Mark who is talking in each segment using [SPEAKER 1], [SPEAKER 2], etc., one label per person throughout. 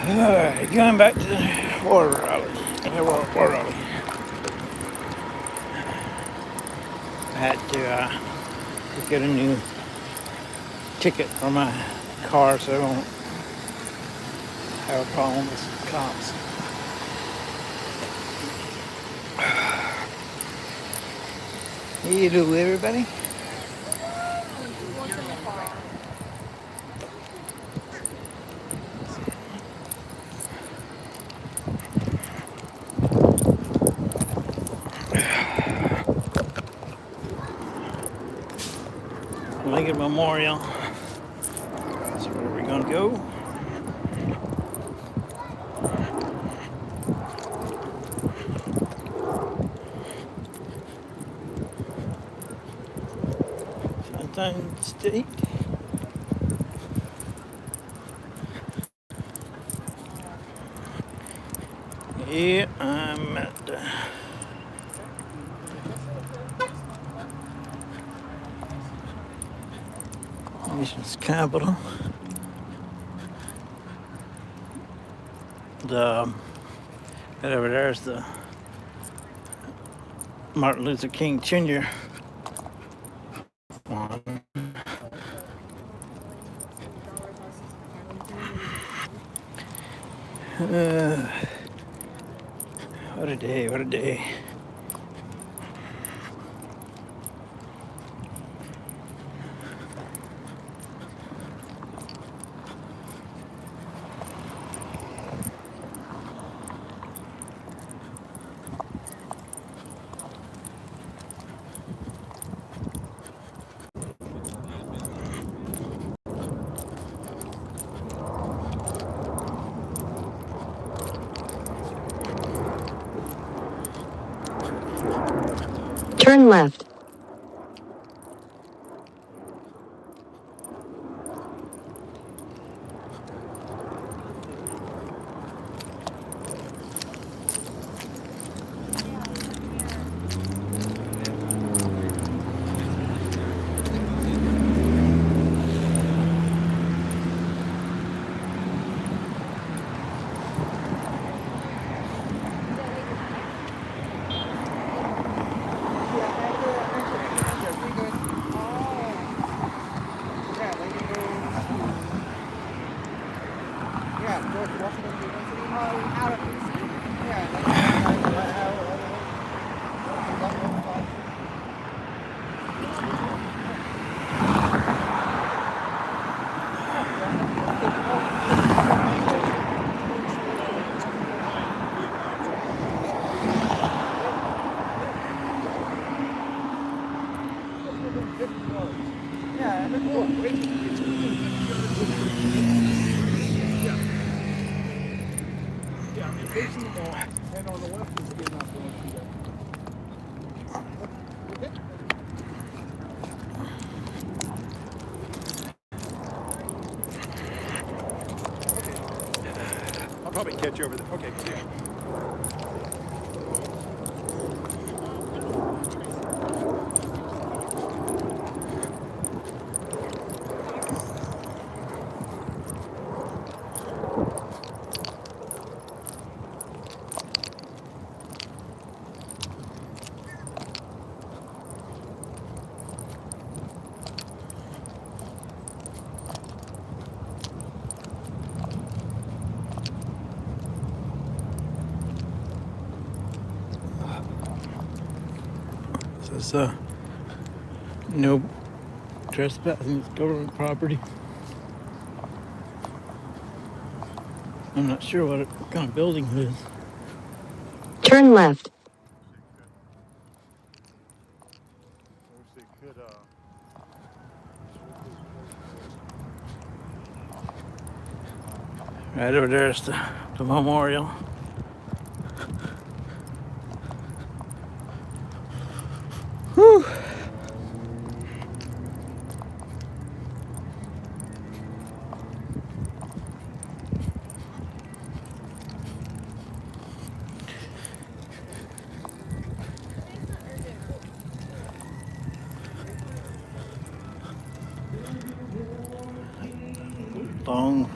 [SPEAKER 1] Alright, going back to the water rally. Water rally. I had to get a new ticket for my car so I won't have a problem with cops. Hello, everybody. Lincoln Memorial. That's where we're gonna go. Sunshine State. Yeah, I'm at the nation's capital. The right over there is the Martin Luther King Jr. one. What a day, what a day.
[SPEAKER 2] Turn left.
[SPEAKER 3] And on the left is getting up going through that. I'll probably catch you over there. Okay, see ya.
[SPEAKER 1] So no trespassing is government property. I'm not sure what kind of building it is.
[SPEAKER 2] Turn left.
[SPEAKER 1] Right over there is the memorial. Whew. Long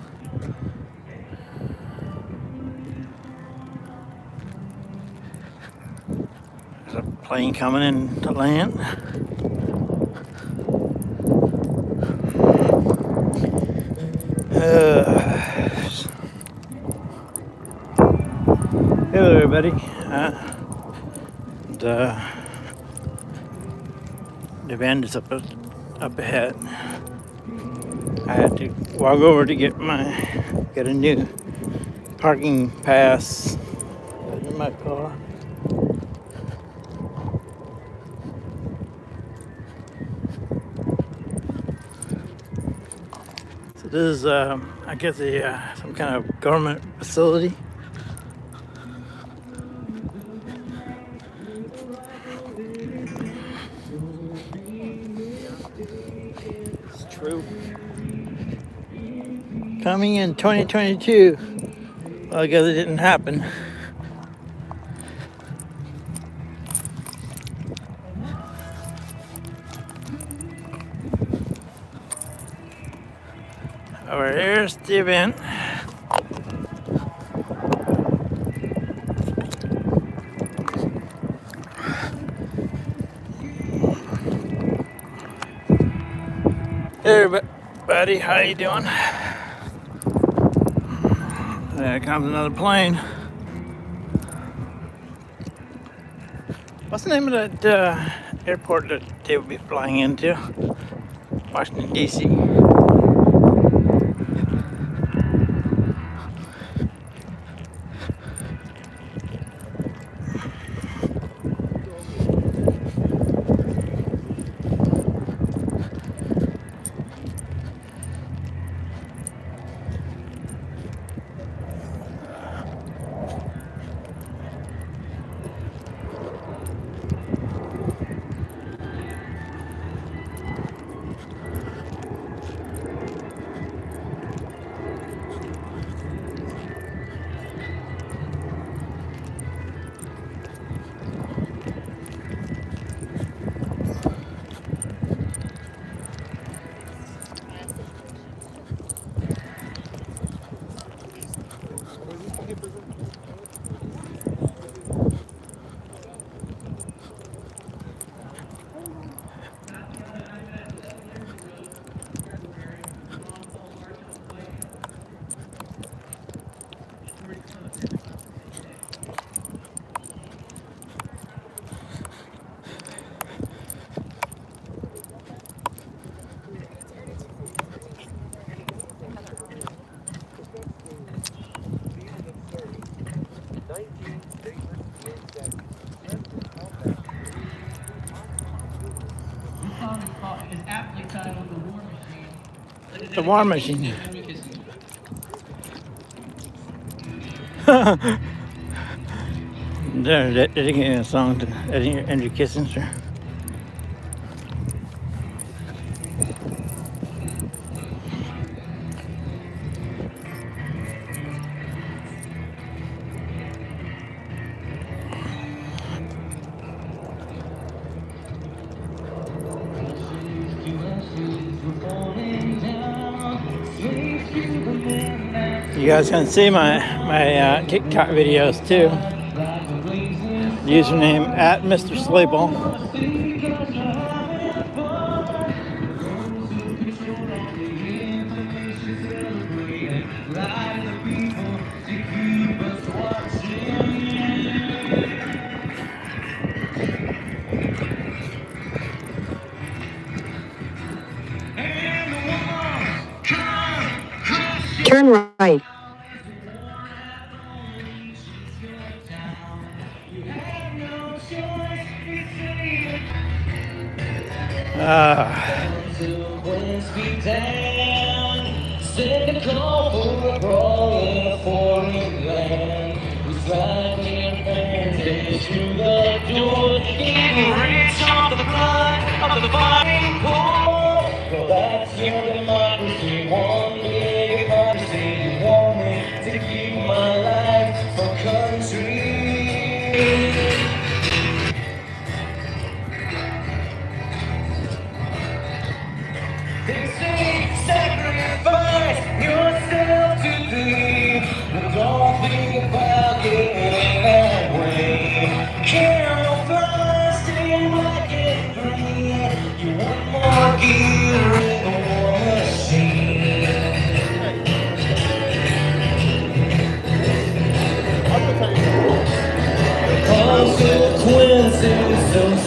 [SPEAKER 1] plane coming in to land. Hello, everybody. The van is up ahead. I had to walk over to get a new parking pass in my car. So this is, I guess, some kind of government facility. It's true. Coming in 2022. Well, I guess it didn't happen. Over here's the event. Hey everybody, how you doing? There comes another plane. What's the name of that airport that they will be flying into? Washington, D.C. The War Machine. They're dedicating a song to Andrew Kissinger. You guys can see my TikTok videos too. Username at Mr. Sleeple.
[SPEAKER 2] Turn right.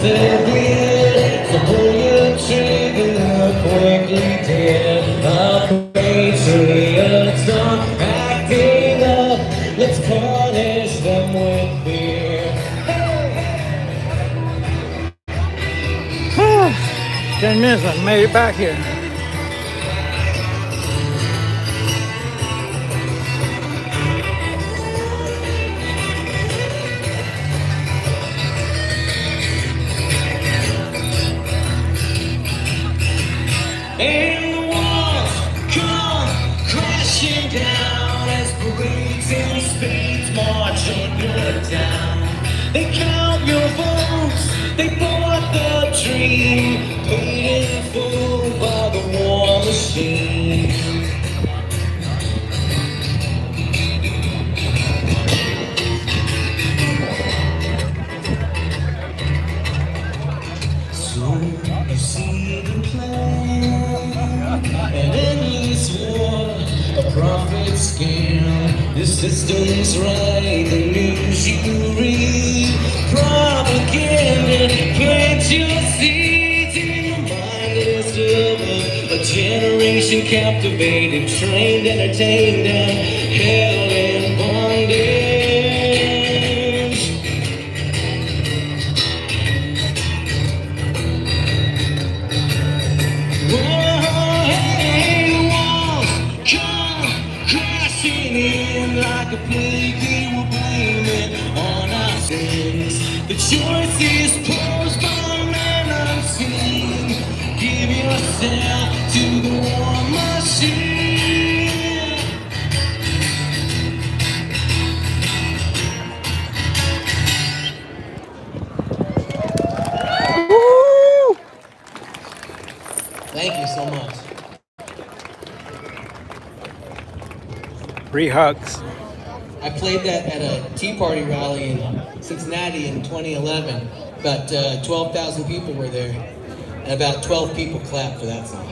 [SPEAKER 4] said weird, so pull your trigger quickly, dear. Our patriots are acting up. Let's punish them with beer.
[SPEAKER 1] 10 minutes, I made it back here.
[SPEAKER 4] And the walls come crashing down as parades and spades march on your town. They count your votes, they bought the dream, paid in full by the war machine. So you see the plan, an endless war, a profit scam. The system's right, the news you read, propaganda, plant your seeds in the mindless of a generation captivated, trained, entertained, and held in bondage. Like a plague, they will blame it on our sins. The choice is posed by men unseen. Give yourself to the war machine.
[SPEAKER 1] Woo!
[SPEAKER 4] Thank you so much.
[SPEAKER 1] 3 hugs.
[SPEAKER 4] I played that at a Tea Party rally in Cincinnati in 2011. About 12,000 people were there, and about 12 people clapped for that song.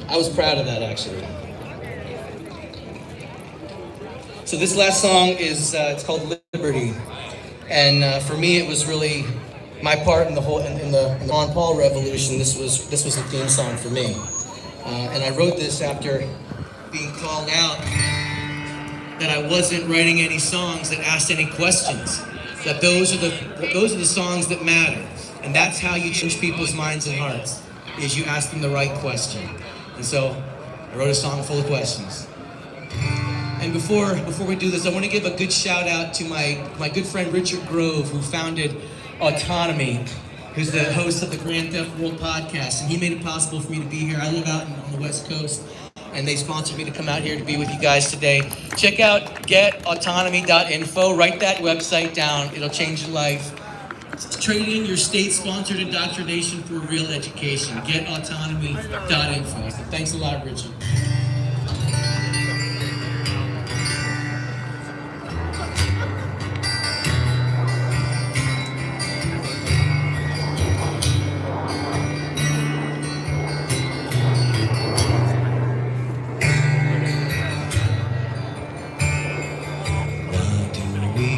[SPEAKER 4] I was proud of that, actually. So this last song is it's called Liberty, and for me it was really my part in the whole in the Ron Paul revolution. This was a theme song for me, and I wrote this after being called out that I wasn't writing any songs that asked any questions. That those are the songs that matter, and that's how you change people's minds and hearts. Is you ask them the right question. And so I wrote a song full of questions. And before we do this, I want to give a good shout out to my good friend Richard Grove, who founded Autonomy, who's the host of the Grand Theft World podcast, and he made it possible for me to be here. I live out on the West Coast, and they sponsored me to come out here to be with you guys today. Check out getautonomy.info. Write that website down. It'll change your life. It's trading your state-sponsored indoctrination for real education. Getautonomy.info. So thanks a lot, Richard.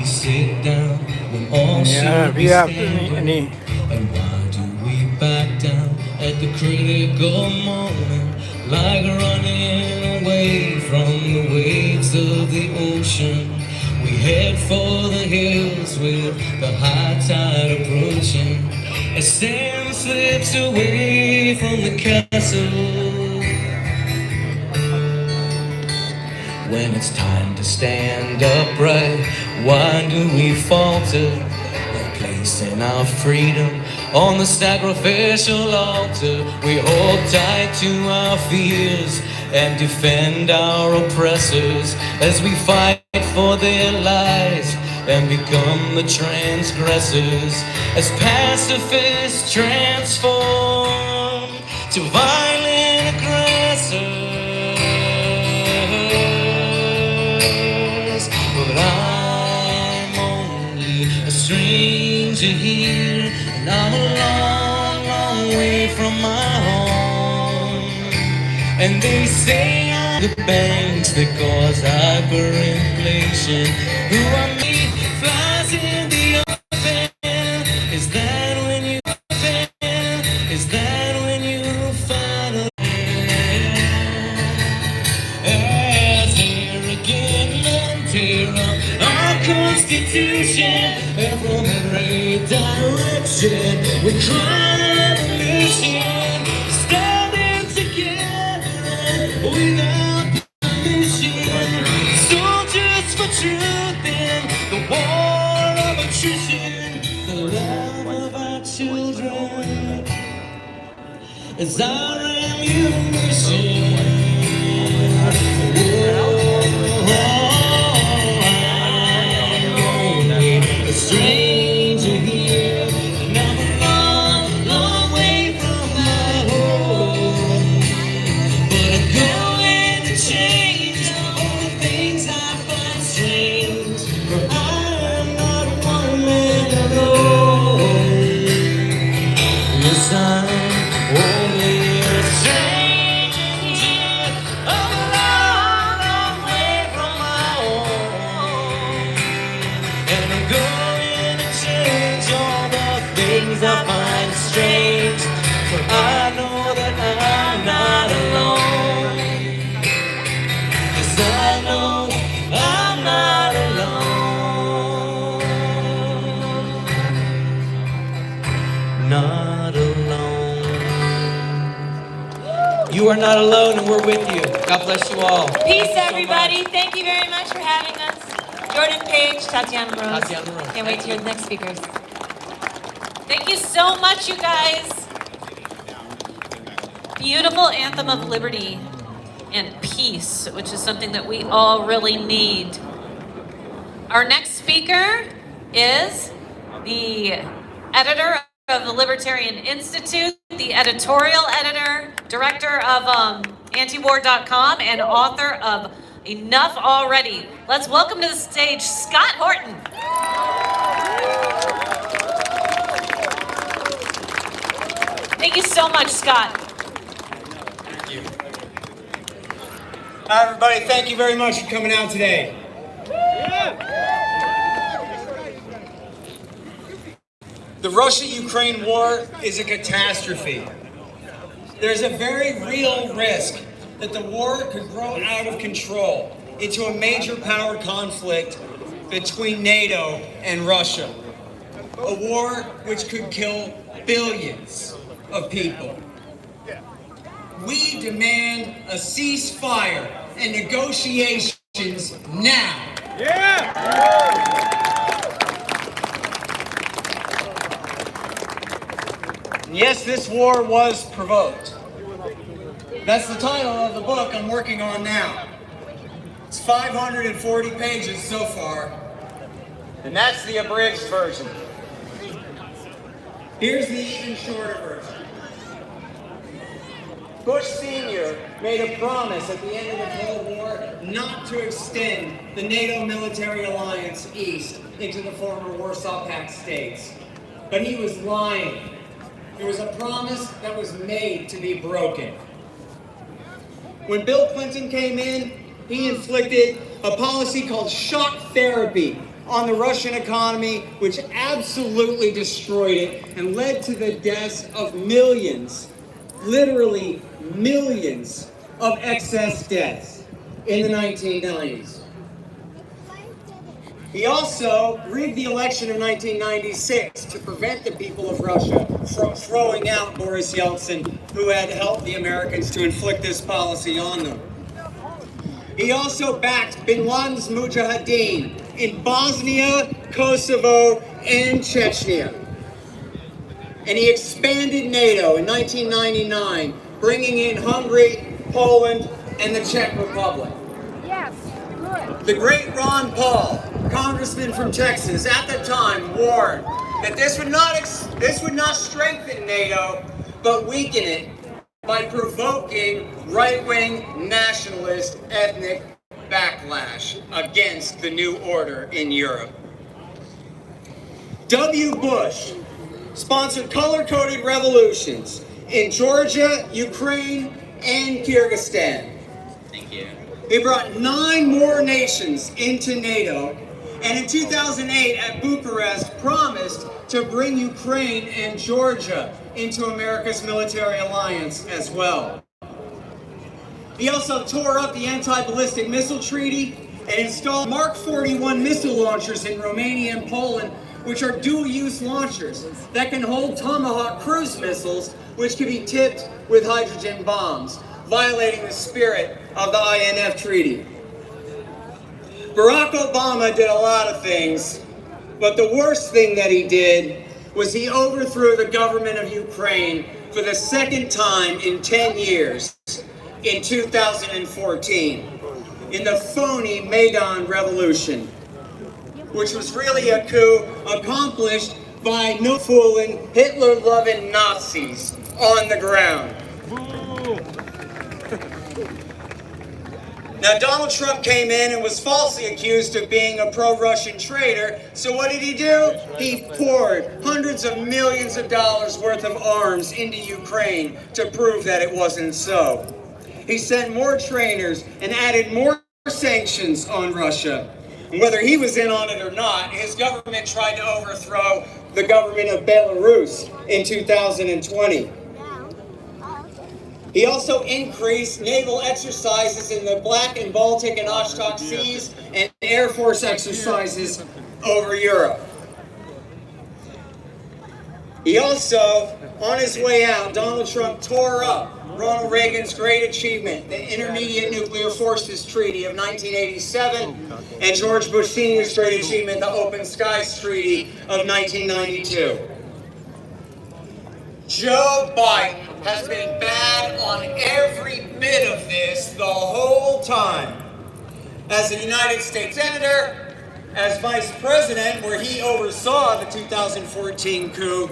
[SPEAKER 4] Sit down when all
[SPEAKER 1] Yeah, if you have any
[SPEAKER 4] and why do we back down at the critical moment, like running away from the waves of the ocean? We head for the hills with the high tide approaching, as sand slips away from the castle. When it's time to stand upright, why do we falter? Placing our freedom on the sacrificial altar. We hold tight to our fears and defend our oppressors as we fight for their lives and become the transgressors. As pacifists transform to violent aggressors. But I'm only a stranger here, and I'm a long, long way from my home. And they say I'm the banks that cause hyperinflation. Who are me flies in the open, Is that when you finally tear again and tear up our constitution, and from every direction we cry revolution, standing together without permission, soldiers for truth in the war of attrition, the love of our children is our ammunition. A stranger here, and I'm a long, long way from my home. But I'm going to change all the things I find strange. For I am not one man alone. Yes, I'm only a stranger, a long, long way from my home. And I'm going to change all the things I find strange. For I know that I'm not alone. Yes, I know I'm not alone. Not alone. You are not alone, and we're with you. God bless you all.
[SPEAKER 5] Peace, everybody. Thank you very much for having us. Jordan Page, Tatiana Rose.
[SPEAKER 4] Tatiana Rose.
[SPEAKER 5] Can't wait to hear the next speakers. Thank you so much, you guys. Beautiful anthem of liberty and peace, which is something that we all really need. Our next speaker is the editor of the Libertarian Institute, the editorial editor, director of antiwar.com, and author of Enough Already. Let's welcome to the stage Scott Horton. Thank you so much, Scott.
[SPEAKER 6] Thank you. Hi, everybody. Thank you very much for coming out today. The Russia-Ukraine war is a catastrophe. There's a very real risk that the war could grow out of control into a major power conflict between NATO and Russia. A war which could kill billions of people. We demand a ceasefire and negotiations now. Yes, this war was provoked. That's the title of the book I'm working on now. It's 540 pages so far, and that's the abridged version. Here's the even shorter version. Bush Sr. made a promise at the end of the Cold War not to extend the NATO military alliance east into the former Warsaw Pact states. But he was lying. It was a promise that was made to be broken. When Bill Clinton came in, he inflicted a policy called shock therapy on the Russian economy, which absolutely destroyed it and led to the deaths of millions, literally millions of excess deaths in the 1990s. He also rigged the election of 1996 to prevent the people of Russia from throwing out Boris Yeltsin, who had helped the Americans to inflict this policy on them. He also backed bin Laden's Mujahideen in Bosnia, Kosovo, and Chechnya. And he expanded NATO in 1999, bringing in Hungary, Poland, and the Czech Republic.
[SPEAKER 7] Yes, good.
[SPEAKER 6] The great Ron Paul, congressman from Texas, at the time warned that this would not strengthen NATO, but weaken it by provoking right-wing nationalist ethnic backlash against the new order in Europe. W. Bush sponsored color-coded revolutions in Georgia, Ukraine, and Kyrgyzstan.
[SPEAKER 4] Thank you.
[SPEAKER 6] He brought 9 more nations into NATO, and in 2008 at Bucharest promised to bring Ukraine and Georgia into America's military alliance as well. He also tore up the anti-ballistic missile treaty and installed Mark 41 missile launchers in Romania and Poland, which are dual-use launchers that can hold Tomahawk cruise missiles, which can be tipped with hydrogen bombs, violating the spirit of the INF treaty. Barack Obama did a lot of things, but the worst thing that he did was he overthrew the government of Ukraine for the second time in 10 years in 2014 in the phony Maidan Revolution, which was really a coup accomplished by no fooling Hitler-loving Nazis on the ground. Now, Donald Trump came in and was falsely accused of being a pro-Russian traitor. So what did he do? He poured hundreds of millions of dollars worth of arms into Ukraine to prove that it wasn't so. He sent more trainers and added more sanctions on Russia. And whether he was in on it or not, his government tried to overthrow the government of Belarus in 2020. He also increased naval exercises in the Black and Baltic and Oshkosh Seas and Air Force exercises over Europe. He also, on his way out, Donald Trump tore up Ronald Reagan's great achievement, the Intermediate Nuclear Forces Treaty of 1987, and George Bush Sr.'s great achievement, the Open Skies Treaty of 1992. Joe Biden has been bad on every bit of this the whole time. As a United States Senator, as Vice President, where he oversaw the 2014 coup,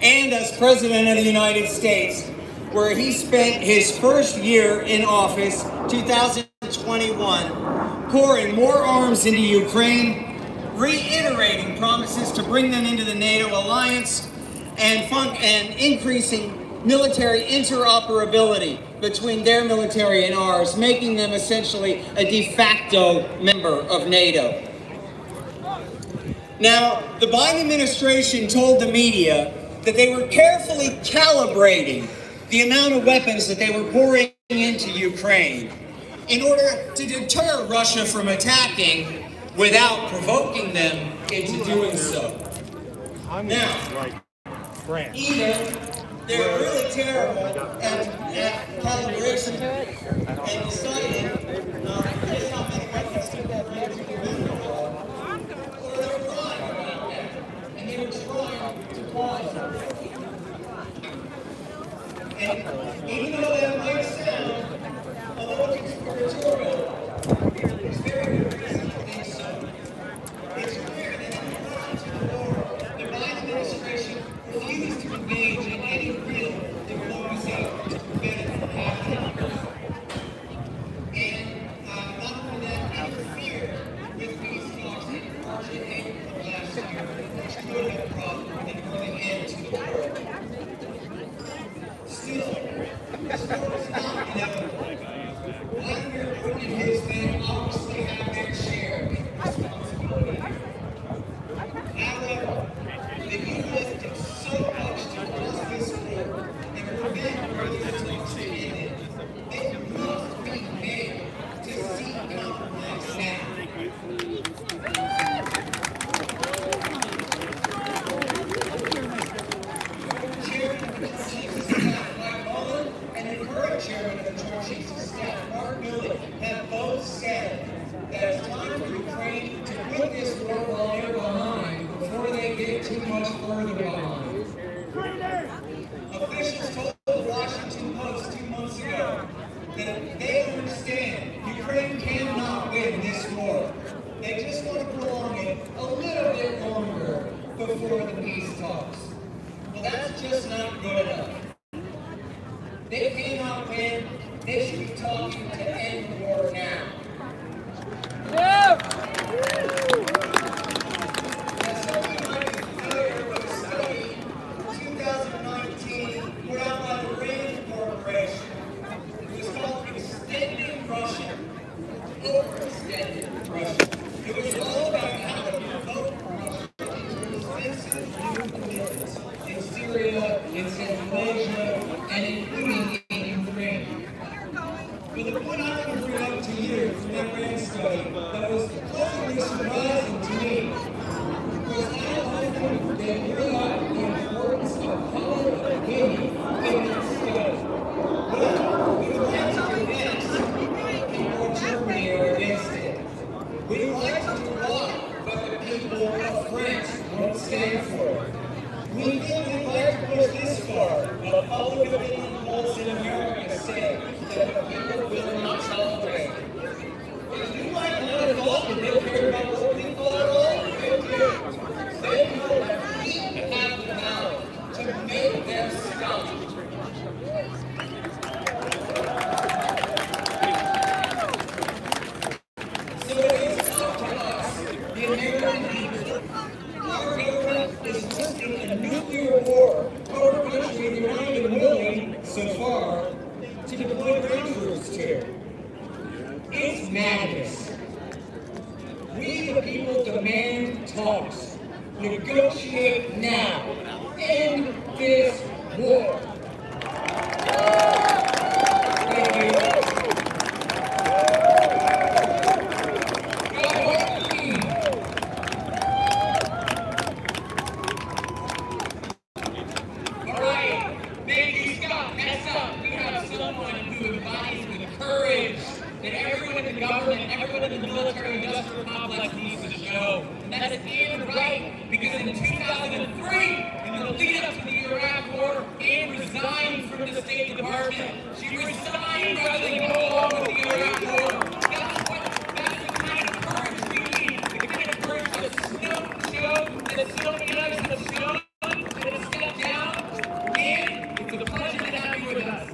[SPEAKER 6] and as President of the United States, where he spent his first year in office, 2021, pouring more arms into Ukraine, reiterating promises to bring them into the NATO alliance, and increasing military interoperability between their military and ours, making them essentially a de facto member of NATO. Now, the Biden administration told the media that they were carefully calibrating the amount of weapons that they were pouring into Ukraine in order to deter Russia from attacking without provoking them into doing so. Now, either they're really terrible at calibration and deciding just how many weapons to pour into Ukraine, or they're wrong about that, and they were trying to pause it. And even though that might sound a little conspiratorial, there's very good reason to think so. It's clear that in the run to the war, the Biden administration refused to engage in any real diplomacy to prevent it from happening. And not only that, interfered with peace talks in March and April of last year, which could have brought an early end to the war. Still, the story is not inevitable. Vladimir Putin and his men obviously have their share of responsibility. However, the U.S. did so much to cause this war and prevent further talks from ending. They must be made to seek compromise now. Chairman of the Chiefs of Staff Mike Mullen and the current Chairman of the Joint Chiefs of Staff Mark Milley have both said that it's time for Ukraine to put this war warrior behind before they get too much further behind. Officials told the Washington Post 2 months ago that they understand Ukraine cannot win this war. They just want to prolong it a little bit longer before the peace talks. Well, that's just not good enough. They cannot win. They should be talking to end the war now. Now, some of you might be familiar with a study in 2019 put out by the Rand Corporation. It was called Extending Russia. Overextending Russia. It was all about how to provoke Russia into defensive new commitments in Syria, in so far to deploy ground troops to. It's madness. We the people demand talks. Negotiate now. End this war. Thank you. All right, thank you, Scott. Next up, we have someone who embodies the courage that everyone in the government, everyone in the military-industrial complex needs to show. And that is Anne Wright, because in 2003, in the lead-up to the Iraq War, Anne resigned from the State Department. She resigned rather than go along with the Iraq War. That's the kind of courage we need, the kind of courage that Snow showed, that so many others have shown, that has stepped down. And it's a pleasure to have you with us.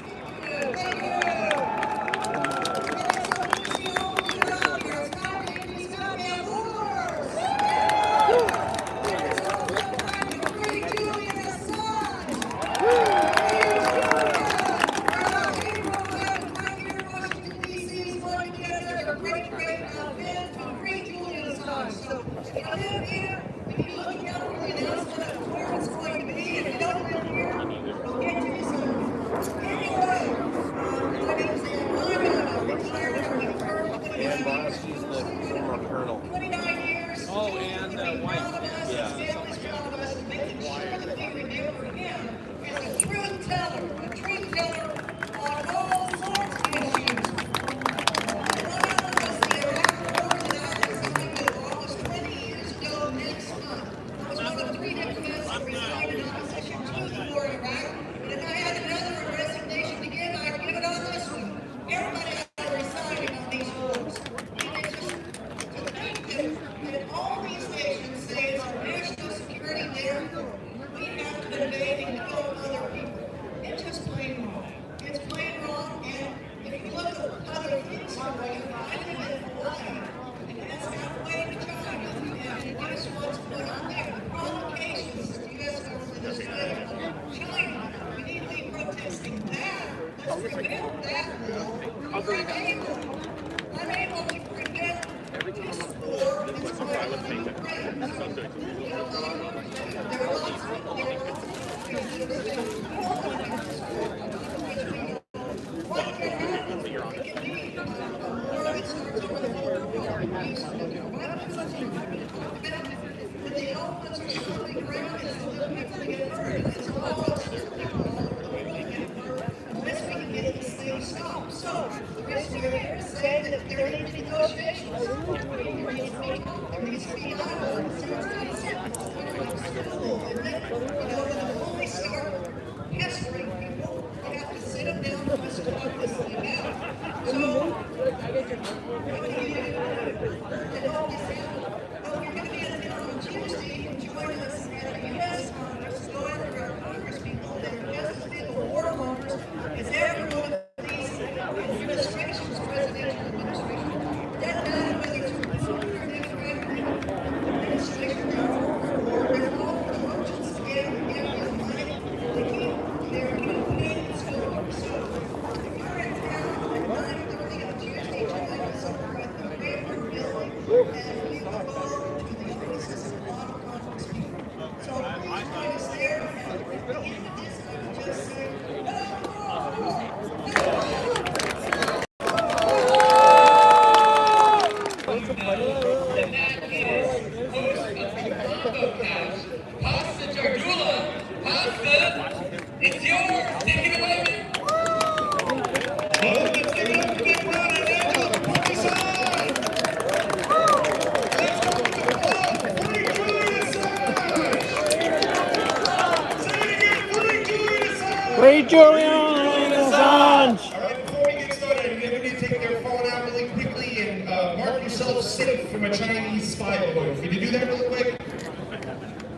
[SPEAKER 1] Free Julian Assange!
[SPEAKER 8] All right, before we get started, everybody take their phone out really quickly and mark yourself safe from a Chinese spy balloon. Can you do that really quick?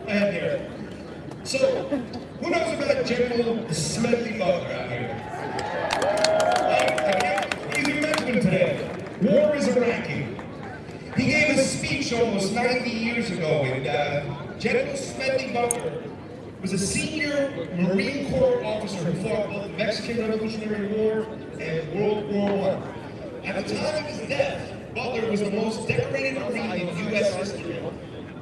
[SPEAKER 8] And here. So, who knows about General Smedley Butler out here? He's in Richmond today. War is Iraqi. He gave a speech almost 90 years ago, and General Smedley Butler was a senior Marine Corps officer who fought both the Mexican Revolutionary War and World War I. At the time of his death, Butler was the most decorated Marine in U.S. history.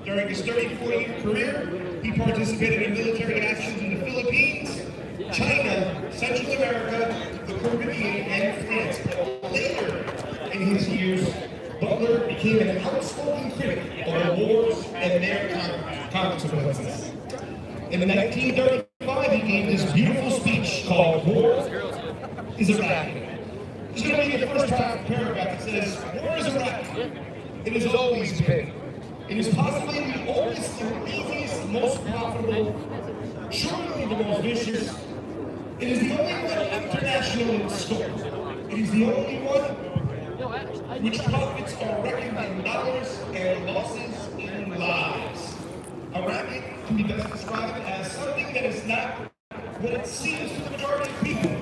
[SPEAKER 8] During his 34-year career, he participated in military actions in the Philippines, China, Central America, the Caribbean, and France. But later in his years, Butler became an outspoken critic of the wars and their consequences. In 1935, he gave this beautiful speech called War is a Racket. It's going to be the first paragraph that says, war is a racket. It has always been. It is possibly the oldest and easiest, most profitable, surely the most vicious. It is the only one international in scope. It is the only one which profits are reckoned in dollars and losses in lives. A racket can be best described as something that is not what it seems to the majority of people.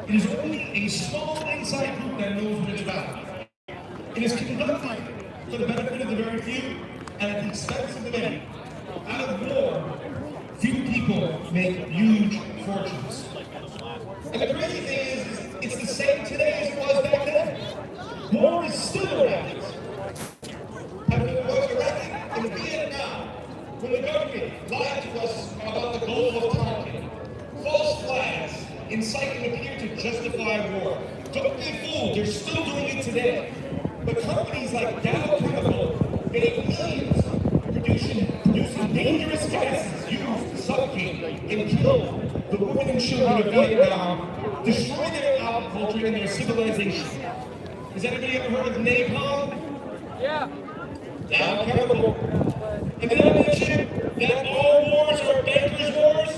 [SPEAKER 8] It is only a small inside group that knows what it's about. It is conducted for the benefit of the very few and at the expense of the many. Out of war, few people make huge fortunes. And the crazy thing is it's the same today as it was back then. War is still a racket. And it was a racket in Vietnam when the government lied to us about the goal of Tonkin. False flags inciting appear to justify war. Don't be fooled, they're still doing it today. But companies like Dow Chemical made millions producing dangerous gases used to suffocate and kill the women and children of Vietnam, destroy their agriculture and their civilization. Has anybody ever heard of napalm?
[SPEAKER 7] Yeah.
[SPEAKER 8] Dow Chemical. And did I mention that all wars are bankers' wars?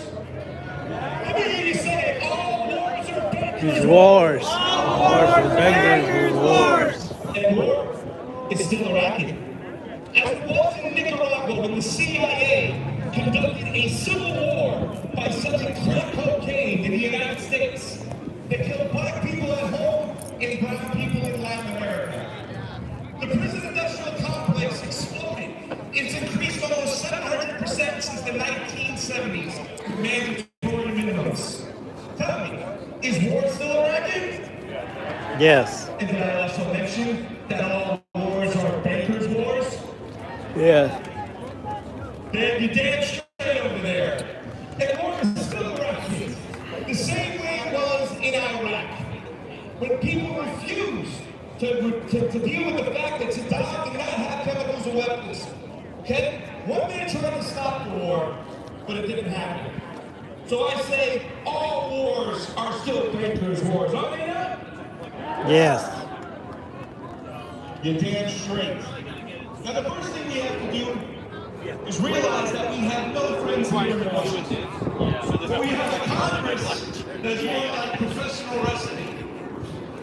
[SPEAKER 8] Let me hear you say it. All wars are bankers'
[SPEAKER 1] These wars. Wars are beggars, wars.
[SPEAKER 8] And war is still a racket. As it was in Nicaragua when the CIA conducted a civil war by selling crack cocaine in the United States. They killed black people at home and brown people in Latin America. The prison industrial complex exploded. It's increased almost 700% since the 1970s with mandatory minimums. Tell me, is war still a racket?
[SPEAKER 1] Yes.
[SPEAKER 8] And did I also mention that all wars are bankers' wars?
[SPEAKER 1] Yes.
[SPEAKER 8] Then you damn straight over there. And war is still a racket. The same way it was in Iraq. When people refused to deal with the fact that Saddam did not have chemicals or weapons. Okay? One man tried to stop the war, but it didn't happen. So I say all wars are still bankers' wars, are they not?
[SPEAKER 1] Yes.
[SPEAKER 8] You're damn straight. Now the first thing we have to do is realize that we have no friends here in Washington. But we have a Congress that's more like professional wrestling.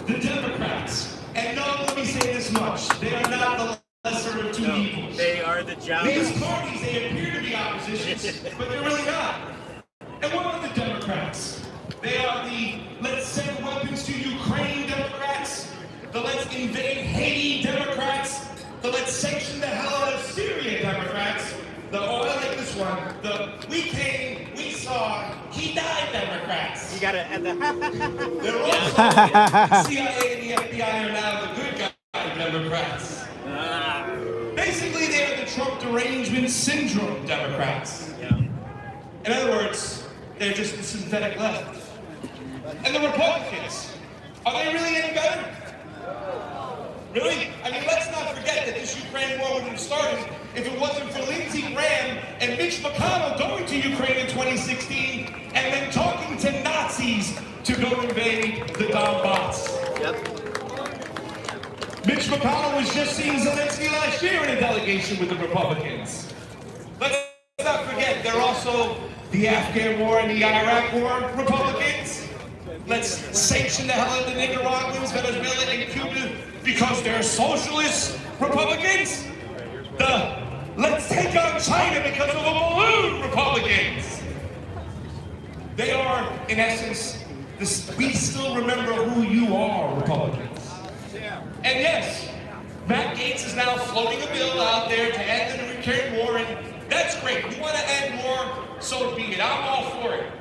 [SPEAKER 8] The Democrats. And no, let me say this much. They are not the lesser of two evils.
[SPEAKER 9] They are the giant.
[SPEAKER 8] These parties, they appear to be oppositions, but they're really not. And what are the Democrats? They are the let's send weapons to Ukraine Democrats, the let's invade Haiti Democrats, the let's sanction the hell out of Syria Democrats, the, oh, I like this one, the we came, we saw, he died Democrats.
[SPEAKER 9] You gotta add the
[SPEAKER 8] They're also the CIA and the FBI are now the good guy Democrats. Basically, they are the Trump derangement syndrome Democrats.
[SPEAKER 9] Yeah.
[SPEAKER 8] In other words, they're just the synthetic left. And the Republicans, are they really any better? Really? I mean, let's not forget that this Ukraine war wouldn't have started if it wasn't for Lindsey Graham and Mitch McConnell going to Ukraine in 2016 and then talking to Nazis to go invade the Donbass.
[SPEAKER 9] Yep.
[SPEAKER 8] Mitch McConnell was just seeing Zelensky last year in a delegation with the Republicans. Let's not forget, they're also the Afghan war and the Iraq war Republicans. Let's sanction the hell out of the Nicaraguans, Venezuela, and Cuba because they're socialist Republicans. The let's take on China because of a balloon Republicans. They are, in essence, this, we still remember who you are Republicans. And yes, Matt Gaetz is now floating a bill out there to end the Ukraine war, and that's great. We want to end war so be it. I'm all for it.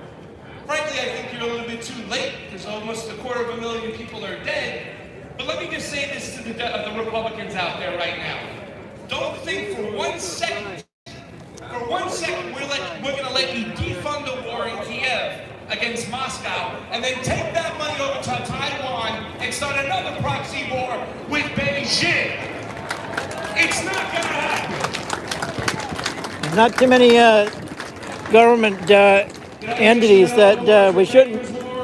[SPEAKER 8] Frankly, I think you're a little bit too late because almost 250,000 people are dead. But let me just say this to the Republicans out there right now. Don't think for 1 second, we're going to let you defund the war in Kiev against Moscow and then take that money over to Taiwan and start another proxy war with Beijing. It's not going to happen.
[SPEAKER 1] There's not too many government entities that we shouldn't.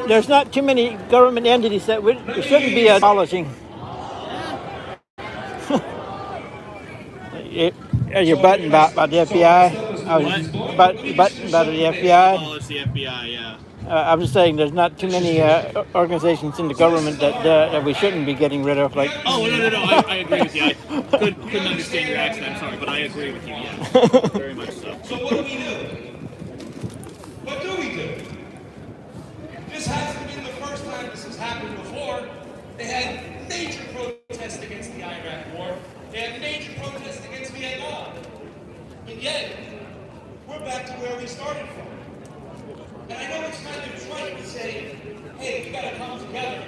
[SPEAKER 1] There's not too many government entities that we shouldn't be abolishing. You're button about the FBI. I was button about the FBI.
[SPEAKER 9] Abolish the FBI, yeah.
[SPEAKER 1] I'm just saying there's not too many organizations in the government that we shouldn't be getting rid of. Like,
[SPEAKER 9] Oh, no, I agree with you. I couldn't understand your accent, I'm sorry, but I agree with you, yes. Very much so.
[SPEAKER 8] So what do we do? What do we do? This hasn't been the first time this has happened before. They had major protests against the Iraq war. They had major protests against Vietnam. But yet, we're back to where we started from. And I know it's kind of trite to say, hey, we gotta come together.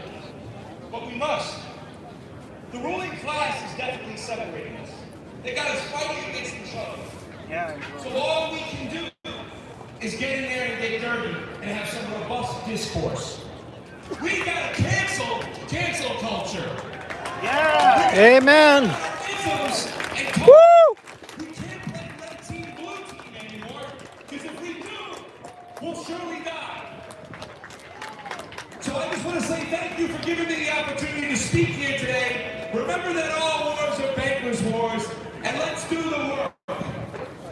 [SPEAKER 8] But we must. The ruling class is definitely separating us. They got us fighting against each other. So all we can do is get in there and get dirty and have some robust discourse. We gotta cancel culture.
[SPEAKER 1] yeah, amen.
[SPEAKER 8] Woo!
[SPEAKER 1] Woo!
[SPEAKER 8] We can't play red team, blue team anymore, because if we do, we'll surely die. So I just want to say thank you for giving me the opportunity to speak here today. Remember that all wars are bankers' wars, and let's do the work.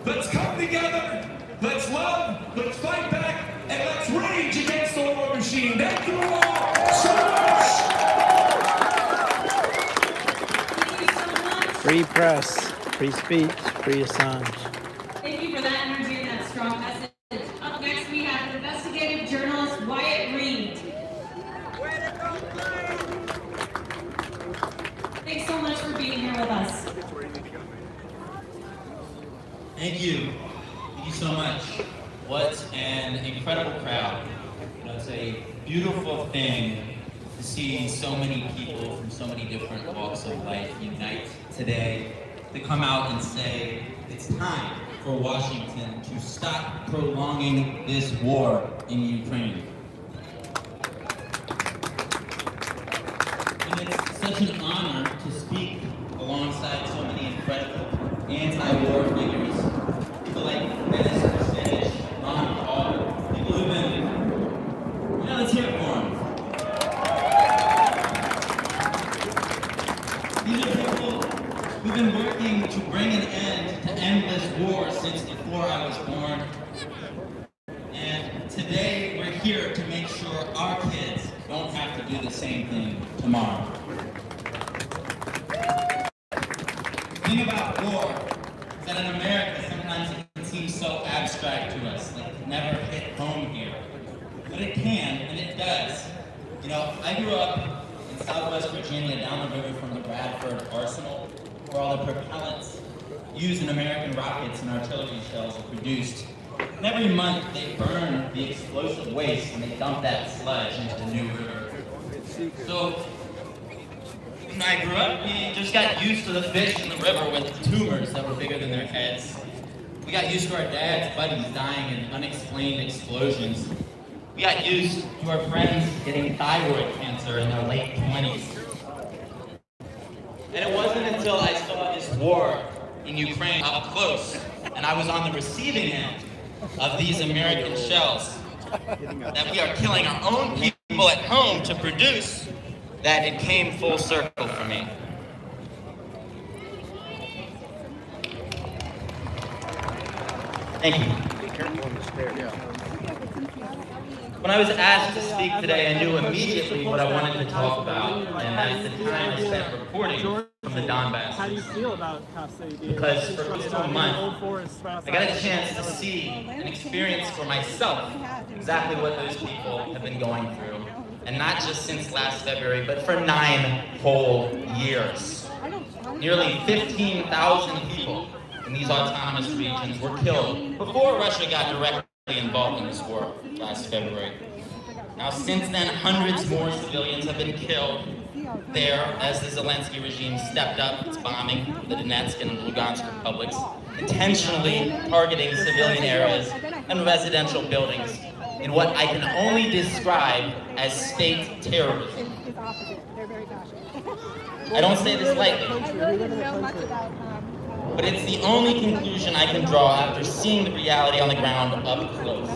[SPEAKER 8] Let's come together, let's love, let's fight back, and let's rage against the war machine. Thank you all so much.
[SPEAKER 1] Free press, free speech, free Assange.
[SPEAKER 5] Thank you for that energy and that strong message. Up next, we have investigative journalist Wyatt Reed. Thanks so much for being here with us.
[SPEAKER 10] Thank you. Thank you so much. What an incredible crowd. You know, it's a beautiful thing to see so many people from so many different walks of life unite today to come out and say it's time for Washington to stop prolonging this war in Ukraine. And it's such an honor to speak alongside so many incredible anti-war figures. People like Dennis Kucinich, Ron Paul, people who've been, let's hear it for them. These are people who've been working to bring an end to endless war since before I was born. And today we're here to make sure our kids don't have to do the same thing tomorrow. The thing about war is that in America sometimes it can seem so abstract to us, like it never hit home here. But it can, and it does. You know, I grew up in Southwest Virginia, down the river from the Bradford Arsenal, where all the propellants used in American rockets and artillery shells are produced. And every month they burn the explosive waste and they dump that sludge into the New River. So, when I grew up, we just got used to the fish in the river with tumors that were bigger than their heads. We got used to our dad's buddies dying in unexplained explosions. We got used to our friends getting thyroid cancer in their late 20s. And it wasn't until I saw this war in Ukraine up close, and I was on the receiving end of these American shells, that we are killing our own people at home to produce, that it came full circle for me. Thank you. When I was asked to speak today, I knew immediately what I wanted to talk about, and that's the time I spent reporting from the Donbass.
[SPEAKER 3] How do you feel about custody?
[SPEAKER 10] Because for close to a month, I got a chance to see and experience for myself exactly what those people have been going through. And not just since last February, but for 9 whole years. Nearly 15,000 people in these autonomous regions were killed before Russia got directly involved in this war last February. Now, since then, hundreds more civilians have been killed there as the Zelensky regime stepped up its bombing of the Donetsk and Lugansk republics, intentionally targeting civilian areas and residential buildings in what I can only describe as state terrorism. I don't say this lightly, but it's the only conclusion I can draw after seeing the reality on the ground up close.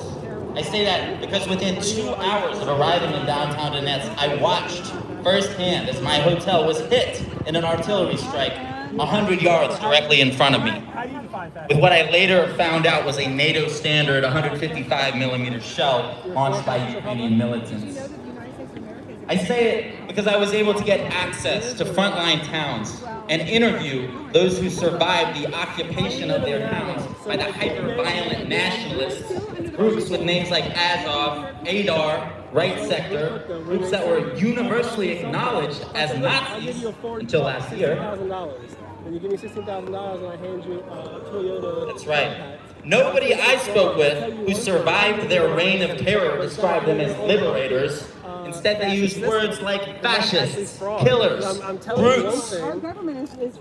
[SPEAKER 10] I say that because within 2 hours of arriving in downtown Donetsk, I watched firsthand as my hotel was hit in an artillery strike 100 yards directly in front of me, with what I later found out was a NATO standard 155 millimeter shell launched by Ukrainian militants. I say it because I was able to get access to frontline towns and interview those who survived the occupation of their towns by the hyper-violent nationalists, groups with names like Azov, Adar, Right Sector, groups that were universally acknowledged as Nazis until last year.
[SPEAKER 3] And you give me $16,000 and I hand you a Toyota.
[SPEAKER 10] That's right. Nobody I spoke with who survived their reign of terror described them as liberators. Instead, they used words like fascists, killers, brutes.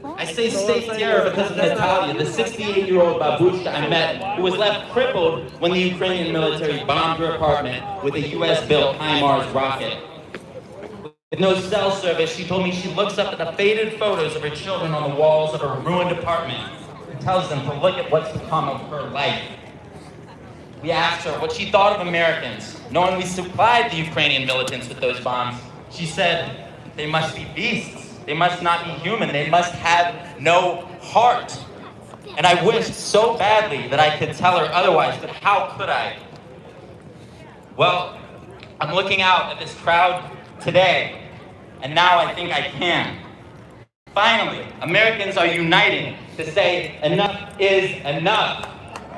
[SPEAKER 10] I say state terror because of Natalia, the 68-year-old babushka I met, who was left crippled when the Ukrainian military bombed her apartment with a US-built HIMARS rocket. With no cell service, she told me she looks up at the faded photos of her children on the walls of her ruined apartment and tells them to look at what's become of her life. We asked her what she thought of Americans, knowing we supplied the Ukrainian militants with those bombs. She said, they must be beasts. They must not be human. They must have no heart. And I wished so badly that I could tell her otherwise, but how could I? Well, I'm looking out at this crowd today, and now I think I can. Finally, Americans are uniting to say enough is enough.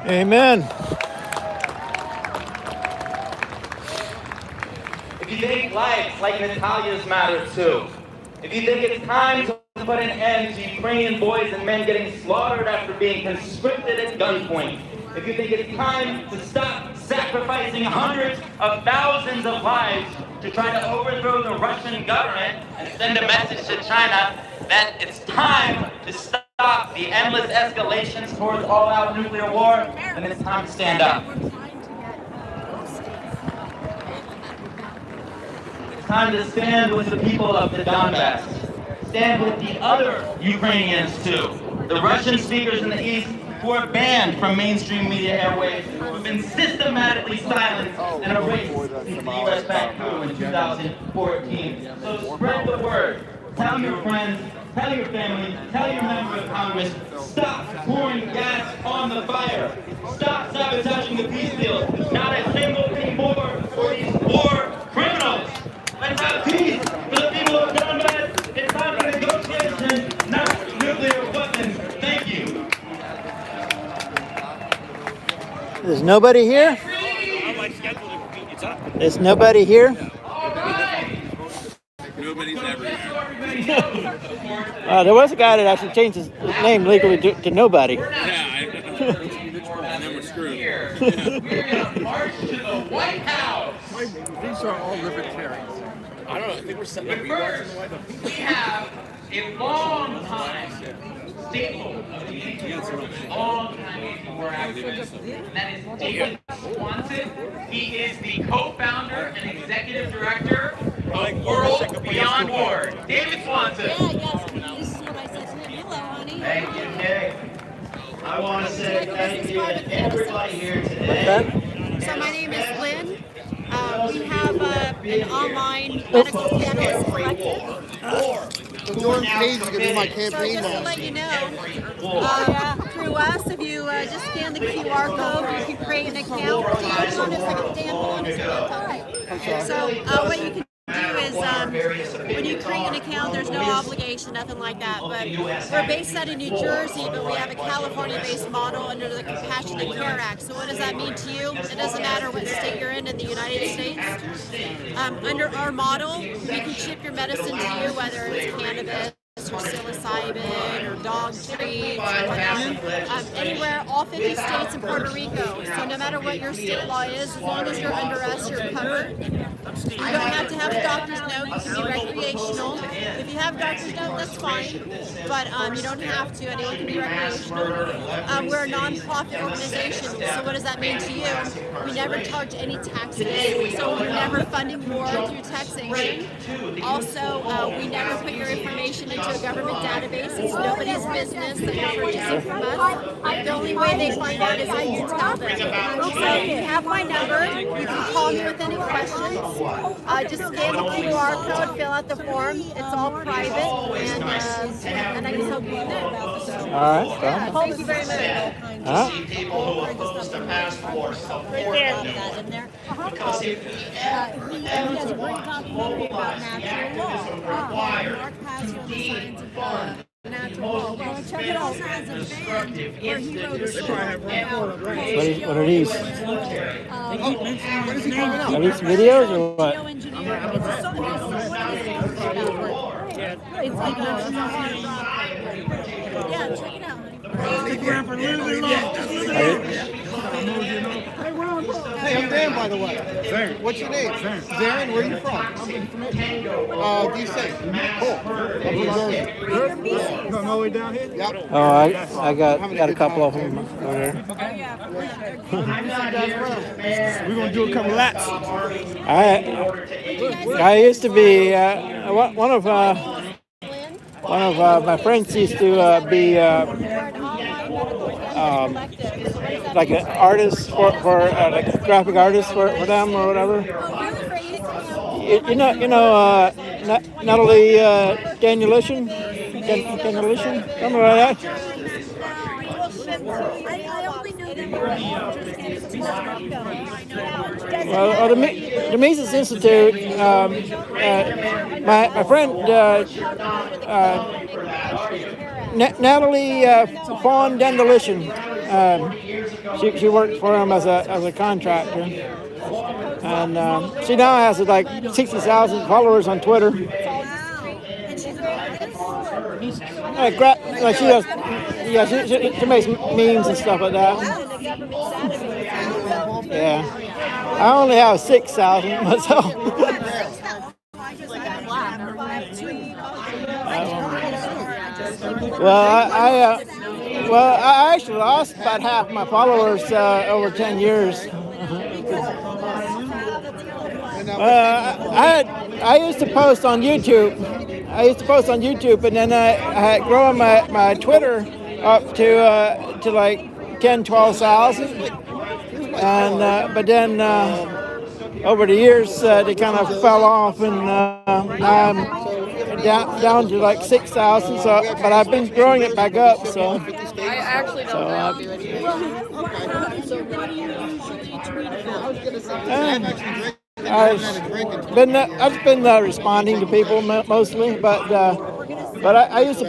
[SPEAKER 1] Amen.
[SPEAKER 10] If you think lives like Natalia's matter too, if you think it's time to put an end to Ukrainian boys and men getting slaughtered after being conscripted at gunpoint, if you think it's time to stop sacrificing hundreds of thousands of lives to try to overthrow the Russian government and send a message to China that it's time to stop the endless escalations towards all-out nuclear war, then it's time to stand up. It's time to stand with the people of the Donbass. Stand with the other Ukrainians too. The Russian speakers in the East who are banned from mainstream media airwaves, who have been systematically silenced and erased since the US-backed coup in 2014. So spread the word. Tell your friends, tell your family, tell your member of Congress, stop pouring gas on the fire. Stop sabotaging the peace deal. Not a single thing more for these war criminals. Let's have peace for the people of Donbass. It's time for negotiation, not nuclear weapons. Thank you.
[SPEAKER 1] There's nobody here? There's nobody here?
[SPEAKER 9] Nobody's ever here.
[SPEAKER 1] There was a guy that actually changed his name legally to nobody.
[SPEAKER 9] Yeah, and then we're screwed.
[SPEAKER 10] We're going to march to the White House.
[SPEAKER 3] These are all libertarians.
[SPEAKER 9] I don't know. I think we're setting up
[SPEAKER 10] First, we have a long time staple of the NPR, long time anti-war activist, and that is David Swanson. He is the co-founder and executive director of World Beyond War. David Swanson.
[SPEAKER 7] Yes, please. What I said to him. Hello, honey.
[SPEAKER 6] Thank you, Nick. I want to say thank you to everybody here today.
[SPEAKER 7] So my name is Lynn. We have an online medical cannabis collective.
[SPEAKER 8] Your page is going to be my
[SPEAKER 7] So
[SPEAKER 8] campaign
[SPEAKER 7] just to
[SPEAKER 8] now.
[SPEAKER 7] let you know, through us, if you just scan the QR code, you can create an account. It's like a standalone. So what you can do is when you create an account, there's no obligation, nothing like that. But we're based out of New Jersey, but we have a California-based model under the Compassionate Care Act. So what does that mean to you? It doesn't matter what state you're in the United States. Under our model, we can ship your medicine to you, whether it's cannabis or psilocybin or dog treats or whatnot, anywhere, all 50 states and Puerto Rico. So no matter what your state law is, as long as you're under us, you're covered. You don't have to have a doctor's note. You can be recreational. If you have a doctor's note, that's fine, but you don't have to. Anyone can be recreational. We're a non-profit organization, so what does that mean to you? We never charge any taxes, so we're never funding war through taxation. Also, we never put your information into a government database. It's nobody's business that you're purchasing from us. The only way they find out is if you tell them. So you have my number. You can call me with any questions. Just scan the QR code, fill out the form. It's all private, and I can help you with that.
[SPEAKER 1] All right.
[SPEAKER 7] Thank you very much.
[SPEAKER 8] People who oppose the passport support them. Because if we enter into one global capitalism requires
[SPEAKER 7] Natural law. Well, check it out. Has a band where he wrote a song about
[SPEAKER 1] What are these?
[SPEAKER 7] what is he calling out?
[SPEAKER 1] Are these videos or what?
[SPEAKER 7] Geoengineering. It's a song. It's one of the songs about yeah, check it out.
[SPEAKER 11] Hey, I'm Dan, by the way. Zarin. What's your name? Zarin. Where are you from? I'm from DC. Cool. I'm from Jersey. From all the way down here? Yep.
[SPEAKER 1] Oh, I got a couple of them over there.
[SPEAKER 3] We're gonna do a couple laps.
[SPEAKER 1] I used to be one of my friends used to be like an artist for like a graphic artist for them or whatever. You know Natalie Danielishon, something like that. Well, the Mises Institute, my friend Natalie Fawn Danielishon, she worked for him as a contractor, and she now has like 60,000 followers on Twitter. She does, yeah, she makes memes and stuff like that. Yeah, I only have 6,000 myself. Well, I actually lost about half my followers over 10 years. I used to post on YouTube. And then I had grown my Twitter up to like 10-12,000, and but then over the years they kind of fell off, and now I'm down to like 6,000. So, but I've been growing it back up. So
[SPEAKER 12] I actually don't know.
[SPEAKER 1] I've been responding to people mostly, but I used to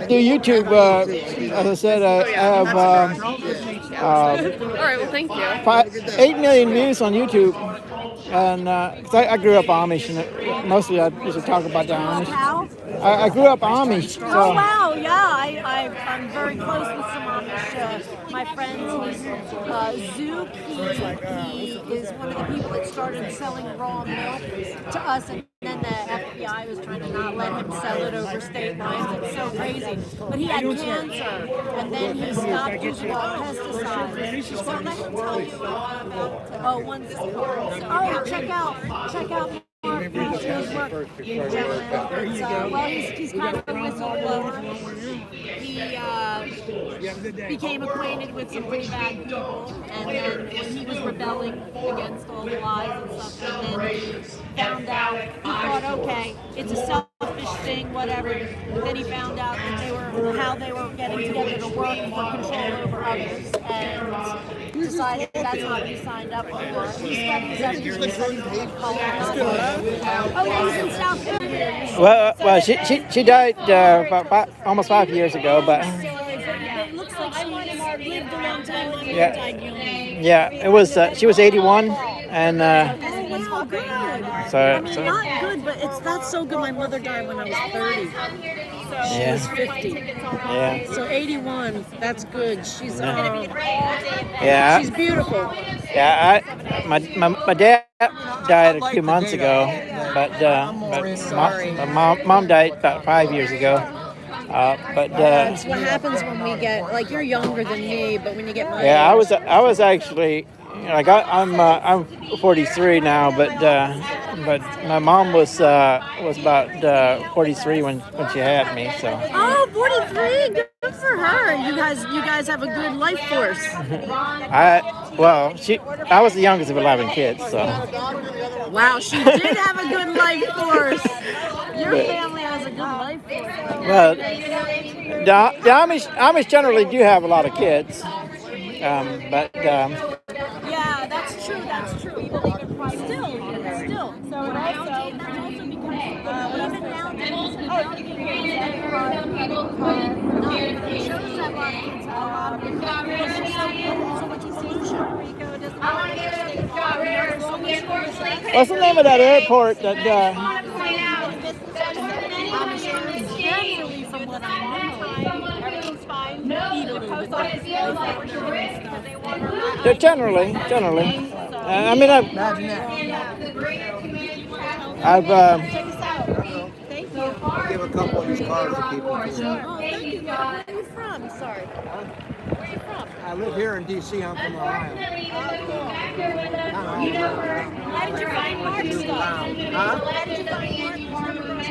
[SPEAKER 1] do YouTube. As I said, I have
[SPEAKER 12] All right, well, thank you.
[SPEAKER 1] 8 million views on YouTube, and 'cause I grew up Amish, and mostly I used to talk about the Amish. I grew up Amish. So.
[SPEAKER 7] Oh wow, yeah, I'm very close with some Amish. My friends, Zook, he is one of the people that started selling raw milk to us, and then the FBI was trying to not let him sell it over state lines. It's so crazy. But he had cancer, and then he stopped using all pesticides. So let me tell you about one's this card. Oh, check out. He's kind of a whistleblower. He became acquainted with some pretty bad people, and then when he was rebelling against all the lies and stuff, and then he found out, he thought, okay, it's a selfish thing, whatever. But then he found out that how they were getting together to work for control over others, and decided that's not what he signed up for. He studies everything. He studies Colorado. Oh, yeah, he's in South Korea.
[SPEAKER 1] Well, she died about almost 5 years ago, but
[SPEAKER 7] It looks like she lived a long time.
[SPEAKER 1] yeah, it was she was 81, and
[SPEAKER 7] Oh, good.
[SPEAKER 1] So,
[SPEAKER 7] I mean, not good, but that's so good. My mother died when I was 30. She
[SPEAKER 1] Yeah.
[SPEAKER 7] was 50.
[SPEAKER 1] Yeah.
[SPEAKER 7] So 81, that's good. She's
[SPEAKER 1] Yeah.
[SPEAKER 7] she's beautiful.
[SPEAKER 1] Yeah. My dad died a few months ago, but my mom died about 5 years ago.
[SPEAKER 7] That's what happens when we get, like, you're younger than me, but when you get my
[SPEAKER 1] Yeah,
[SPEAKER 7] age.
[SPEAKER 1] I was actually, like, I'm 43 now, but my mom was about 43 when she had me. So.
[SPEAKER 7] Oh, 43, good for her. You guys have a good life force.
[SPEAKER 1] I was the youngest of 11 kids, so.
[SPEAKER 7] Wow, she did have a good life force. Your family has a good life force.
[SPEAKER 1] Well, the Amish generally do have a lot of kids, but.
[SPEAKER 7] Yeah, that's true. That's true. Still. So it also becomes even nowadays. It shows that a lot of kids have a lot of kids. So what you see in Puerto Rico doesn't
[SPEAKER 1] What's the name of that airport that?
[SPEAKER 7] Generally, from what I know, everything's fine. Even the post office
[SPEAKER 1] Generally. I mean, I've.
[SPEAKER 7] Thank you.
[SPEAKER 11] I'll give a couple of these cards to people.
[SPEAKER 7] Oh, thank you. Where are you from? Sorry. Where are you from?
[SPEAKER 11] I live here in D.C. I'm from Ohio.
[SPEAKER 7] How did you find Mark's stuff?
[SPEAKER 11] Huh?
[SPEAKER 7] How did you find Mark's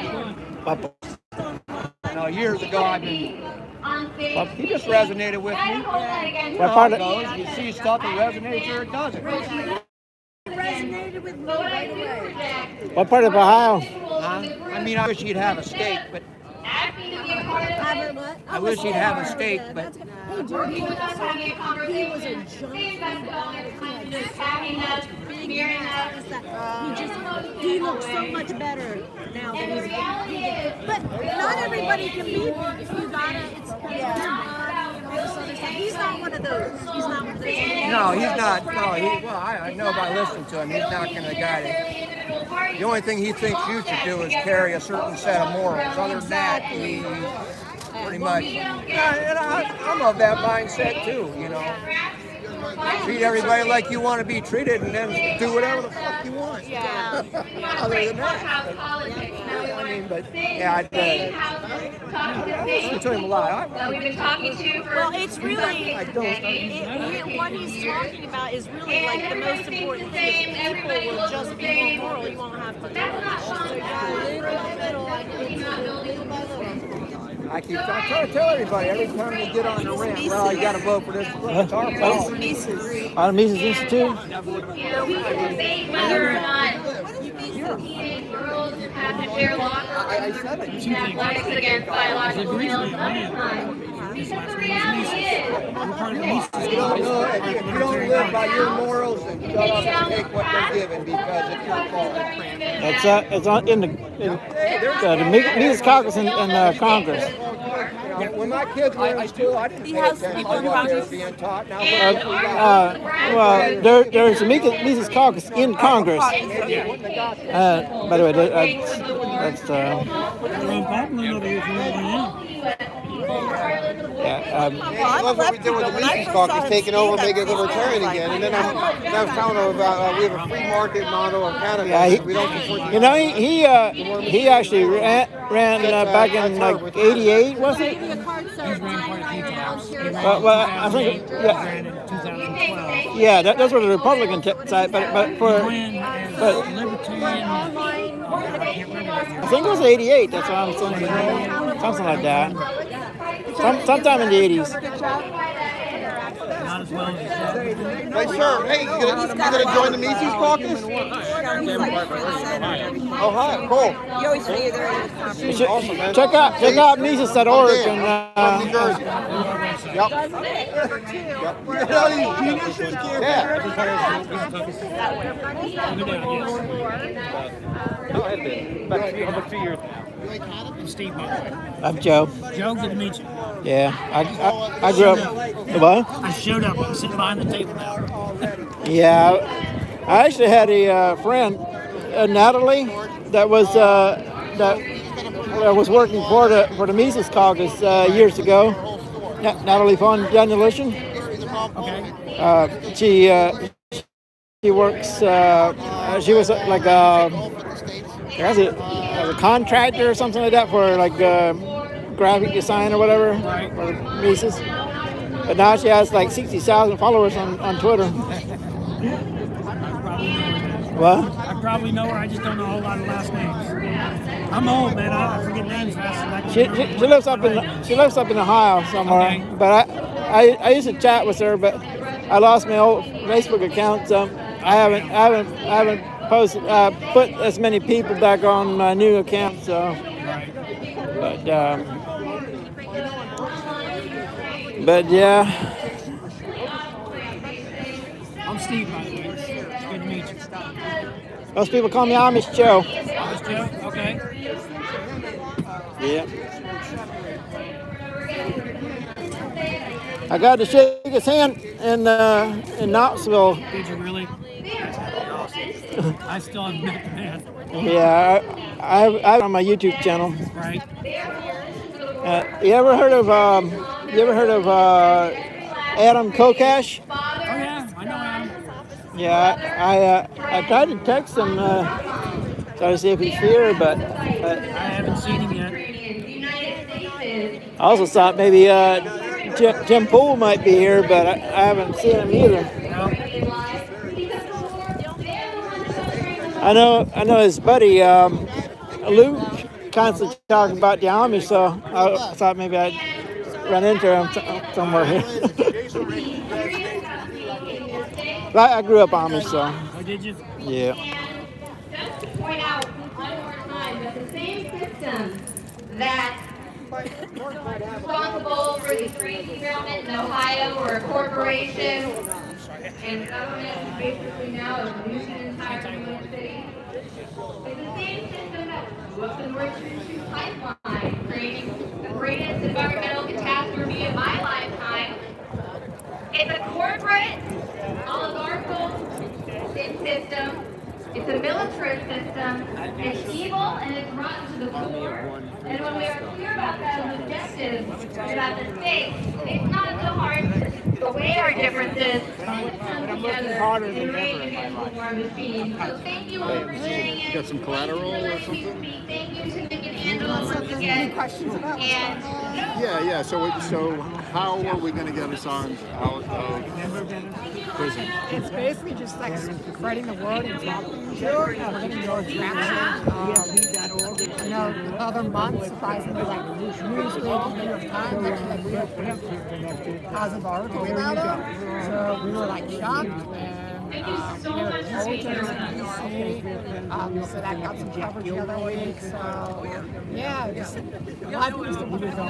[SPEAKER 7] stuff?
[SPEAKER 11] No, years ago I've been. He just resonated with me.
[SPEAKER 1] What part of?
[SPEAKER 11] You see stuff that resonates or it doesn't.
[SPEAKER 7] Resonated with me right away.
[SPEAKER 1] What part of Ohio?
[SPEAKER 11] I mean, I wish he'd have a steak, but. I wish he'd have a steak, but.
[SPEAKER 7] Hey, dude, he was a giant he looks so much better now than he's been. But not everybody can be big. If you gotta, it's body and all this other stuff. He's not one of those.
[SPEAKER 11] No, he's not. No, I know by listening to him, he's not going to the guy that. The only thing he thinks you should do is carry a certain set of morals. Other than that, he's pretty much. And I'm of that mindset too, you know. Treat everybody like you want to be treated, and then do whatever the fuck you want.
[SPEAKER 7] Yeah.
[SPEAKER 11] Other than that, I mean, but yeah, I listen to him a lot.
[SPEAKER 7] Well, it's really what he's talking about is really like the most important thing. If people will just be more moral, you won't have to do it. So little by little.
[SPEAKER 11] I try to tell everybody every time we get on the rant, well, you got to vote for this. It's our fault.
[SPEAKER 1] Mises Institute?
[SPEAKER 6] Whether or not teenage girls have to share lockers in athletics against biological males, that's not. Because the reality is,
[SPEAKER 11] If you don't live by your morals, then shut up and take what they're given because it's your fault.
[SPEAKER 1] It's on in the Mises Caucus in Congress.
[SPEAKER 11] When my kids were in school, I didn't pay attention to what they were being taught. Now,
[SPEAKER 1] Well, there's a Mises Caucus in Congress. By the way, that's
[SPEAKER 11] I love what we did with the Mises Caucus, taking over, making it libertarian again. And then I was telling them about we have a free market model in Canada.
[SPEAKER 1] Yeah,
[SPEAKER 11] we don't support.
[SPEAKER 1] You know, he actually ran back in like '88, was it? Well, I think yeah, that's what the Republican side, but I think it was '88. That's what I'm saying, something like that. Sometime in the '80s.
[SPEAKER 11] Hey, sir. Hey, you gonna join the Mises Caucus? Oh, hi. Cool.
[SPEAKER 7] You always see there.
[SPEAKER 11] Awesome, man.
[SPEAKER 1] Check out Mises.org and
[SPEAKER 11] New Jersey. Yep. You know these geniuses? Yeah.
[SPEAKER 9] About 2 years now. I'm Steve.
[SPEAKER 1] I'm Joe.
[SPEAKER 9] Joe, good to meet you.
[SPEAKER 1] Yeah, I grew up. What? I
[SPEAKER 9] showed up. I'm sitting behind the table now.
[SPEAKER 1] Yeah, I actually had a friend, Natalie, that was working for the Mises Caucus years ago. Natalie von Danielischen. She works. She was like a contractor or something like that for like graphic design or whatever for Mises. But now she has like 60,000 followers on Twitter. What?
[SPEAKER 13] I probably know her. I just don't know a whole lot of last names. I'm old, man. I forget names fast.
[SPEAKER 1] She lives up in Ohio somewhere.
[SPEAKER 13] Okay.
[SPEAKER 1] But I used to chat with her, but I lost my old Facebook account, so I haven't posted put as many people back on my new account. So, but yeah.
[SPEAKER 13] I'm Steve, by the way. It's good to meet you.
[SPEAKER 1] Most people call me Amish Joe.
[SPEAKER 13] Amish Joe? Okay.
[SPEAKER 1] Yeah. I got to shake his hand in Knoxville.
[SPEAKER 13] Did you really? I still haven't met the man.
[SPEAKER 1] Yeah, I on my YouTube channel.
[SPEAKER 13] Right.
[SPEAKER 1] You ever heard of Adam Kokesh?
[SPEAKER 13] Oh yeah, I know Adam.
[SPEAKER 1] Yeah, I tried to text him, try to see if he's here, but
[SPEAKER 13] I haven't seen him yet.
[SPEAKER 1] I also thought maybe Tim Pool might be here, but I haven't seen him either.
[SPEAKER 13] No.
[SPEAKER 1] I know his buddy Luke constantly talking about the Amish, so I thought maybe I'd run into him somewhere here. I grew up Amish, so.
[SPEAKER 13] Oh, did you?
[SPEAKER 1] Yeah.
[SPEAKER 14] Just to point out one more time that the same system that responsible for the train derailment in Ohio, where a corporation and government is basically now abusing the entire Cleveland city, is the same system that blew up the North Street pipeline, creating the greatest environmental catastrophe of my lifetime. It's a corporate, oligarchical system. It's a militarist system. It's evil and it's rotten to the core. And when we are clear about that objective, about the stakes, it's not so hard to weigh our differences and come together and create a beautiful war machine. So thank you all for sharing it.
[SPEAKER 15] Got some collateral or something?
[SPEAKER 14] Thank you to Nick and Angela once again.
[SPEAKER 15] Yeah. So how are we going to get Assange out of prison?
[SPEAKER 16] It's basically just like spreading the word and talking to her. We're getting more traction. Other months, surprisingly, like Newsweek, New York Times, actually, like, we have positive articles about her. So we were like shocked.
[SPEAKER 14] Thank you so much for being here.
[SPEAKER 16] So that got some coverage the other week. So yeah, just a lot of people still want to know.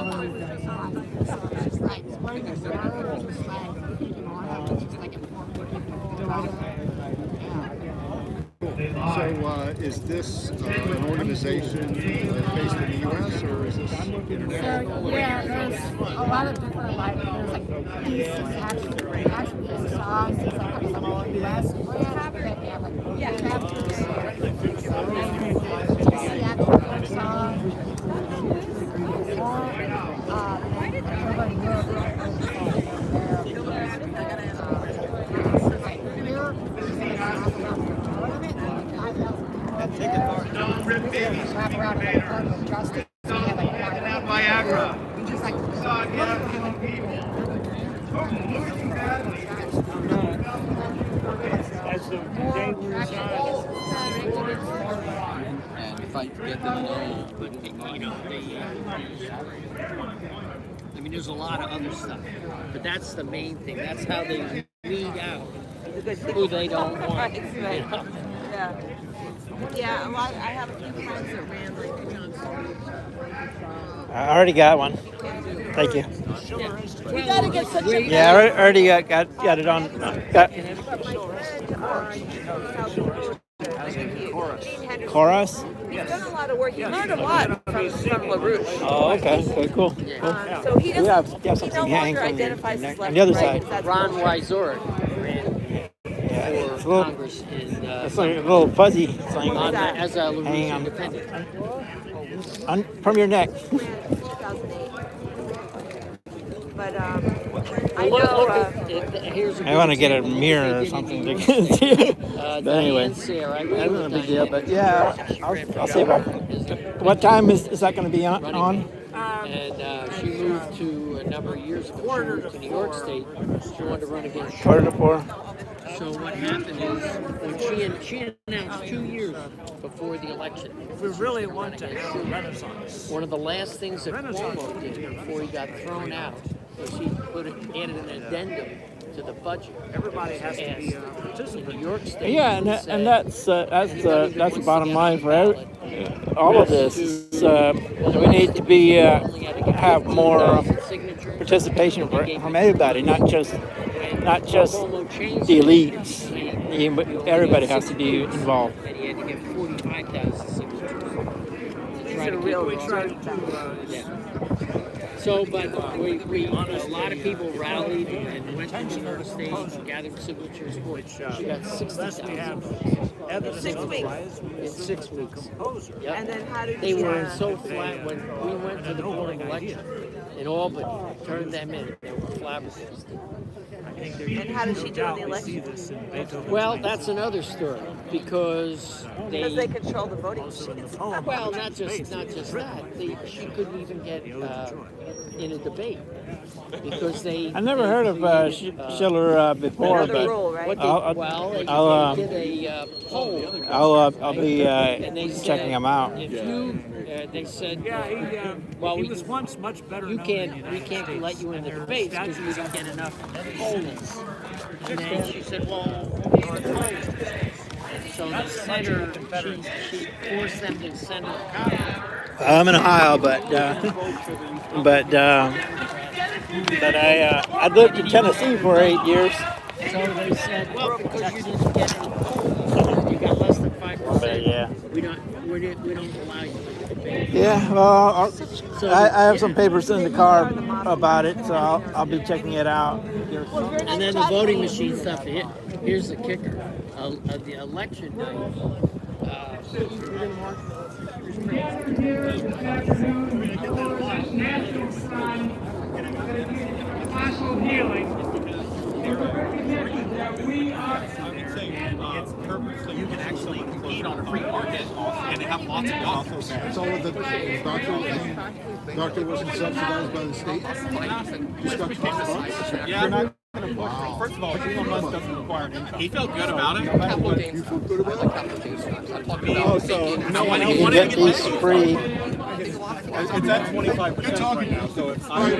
[SPEAKER 16] So it's just like spreading the word, just like keeping on it, just like informing people about it.
[SPEAKER 15] So is this an organization based in the U.S. or is this international?
[SPEAKER 16] So yeah, there's a lot of different there's like pieces actually there's songs that come from all the U.S. brands, but they have like chapters.
[SPEAKER 17] And if I get them alone, I mean, there's a lot of other stuff, but that's the main thing. That's how they weed out who they don't want. You know?
[SPEAKER 18] Yeah. Yeah, a lot. I have a few friends that ran like John.
[SPEAKER 1] I already got one. Thank you.
[SPEAKER 18] We gotta get such a.
[SPEAKER 1] Yeah, I already got it on. Chorus.
[SPEAKER 18] He's done a lot of work. He learned a lot from LaRouche.
[SPEAKER 1] Oh, okay. Cool.
[SPEAKER 18] So he doesn't.
[SPEAKER 1] You have
[SPEAKER 18] He
[SPEAKER 1] something
[SPEAKER 18] no
[SPEAKER 1] hanging
[SPEAKER 18] longer
[SPEAKER 1] from
[SPEAKER 18] identifies as left
[SPEAKER 1] on the other
[SPEAKER 18] and right.
[SPEAKER 1] side.
[SPEAKER 17] Ron Weisort.
[SPEAKER 1] little-
[SPEAKER 17] Congress in
[SPEAKER 1] It's like a little fuzzy thing
[SPEAKER 17] on, as a
[SPEAKER 1] hanging
[SPEAKER 17] Louisiana
[SPEAKER 1] on,
[SPEAKER 17] independent.
[SPEAKER 1] from your neck.
[SPEAKER 18] 2008. But I
[SPEAKER 17] Well,
[SPEAKER 18] know.
[SPEAKER 17] look at, here's a
[SPEAKER 1] I
[SPEAKER 17] good
[SPEAKER 1] want to get a
[SPEAKER 17] example. Look what
[SPEAKER 1] mirror
[SPEAKER 17] they
[SPEAKER 1] or
[SPEAKER 17] did in
[SPEAKER 1] something
[SPEAKER 17] New
[SPEAKER 1] to
[SPEAKER 17] York
[SPEAKER 1] see
[SPEAKER 17] State.
[SPEAKER 1] it. But anyway,
[SPEAKER 17] Diane Sayre, I
[SPEAKER 1] that's
[SPEAKER 17] agree
[SPEAKER 1] not
[SPEAKER 17] with
[SPEAKER 1] a big deal.
[SPEAKER 17] Diane.
[SPEAKER 1] But yeah, I'll see if I can. What time is that going to be on?
[SPEAKER 17] And she moved to a number of years ago. She moved to New York State. She wanted to run against
[SPEAKER 1] Quarter to 4.
[SPEAKER 17] So what happened is when she announced 2 years before the election.
[SPEAKER 13] If we really want to have a renaissance,
[SPEAKER 17] One of the last things that Cuomo did before he got thrown out was he added an addendum to the budget.
[SPEAKER 13] everybody has to be a participant.
[SPEAKER 17] In New York State.
[SPEAKER 1] Yeah, and that's the bottom line for all of this. We need to be have more participation from everybody, not just the elites. Everybody has to be involved.
[SPEAKER 17] And he had to get 45,000 signatures.
[SPEAKER 18] These are real retarded.
[SPEAKER 17] So, but a lot of people rallied and went to New York State and gathered signatures. She got 60,000.
[SPEAKER 18] 6 weeks.
[SPEAKER 17] In 6 weeks. Yep.
[SPEAKER 18] And then how did
[SPEAKER 17] They
[SPEAKER 18] you,
[SPEAKER 17] were so flat when we went to the Board of Election in Albany, turned them in. They were flabbergasted.
[SPEAKER 18] And how did she do in the election?
[SPEAKER 17] Well, that's another story because
[SPEAKER 18] Because they control the voting machines.
[SPEAKER 17] well, not just that. She couldn't even get in a debate because they.
[SPEAKER 1] I never heard of Schiller before,
[SPEAKER 18] Another
[SPEAKER 1] but
[SPEAKER 18] rule, right?
[SPEAKER 17] They did a poll.
[SPEAKER 1] I'll be
[SPEAKER 17] And they
[SPEAKER 1] checking them out.
[SPEAKER 17] If you, they said,
[SPEAKER 13] Well, he was once much better.
[SPEAKER 17] we can't let you in the debates because we don't get enough polling. And then she said, well, you're opposed. So the senator, she forced them to send her.
[SPEAKER 1] I'm in Ohio, but I lived in Tennessee for 8 years.
[SPEAKER 17] So they said, well, because you didn't get any polls, you got less than 5%.
[SPEAKER 1] Yeah.
[SPEAKER 17] We don't allow you to debate.
[SPEAKER 1] Yeah, well, I have some papers in the car about it, so I'll be checking it out.
[SPEAKER 17] And then the voting machine stuff. Here's the kicker: the election night.
[SPEAKER 8] National healing.
[SPEAKER 9] It's perfect so you can actually compete on a free market and have lots of doctors.
[SPEAKER 15] So the doctor wasn't subsidized by the state? Just got $12?
[SPEAKER 9] Yeah.
[SPEAKER 15] You're not
[SPEAKER 9] Wow. First of all, Elon Musk doesn't require an income. He felt good about it.
[SPEAKER 15] You feel good about it?
[SPEAKER 9] Oh, so no one
[SPEAKER 1] You can get these free.
[SPEAKER 9] It's at 25% right now. So if I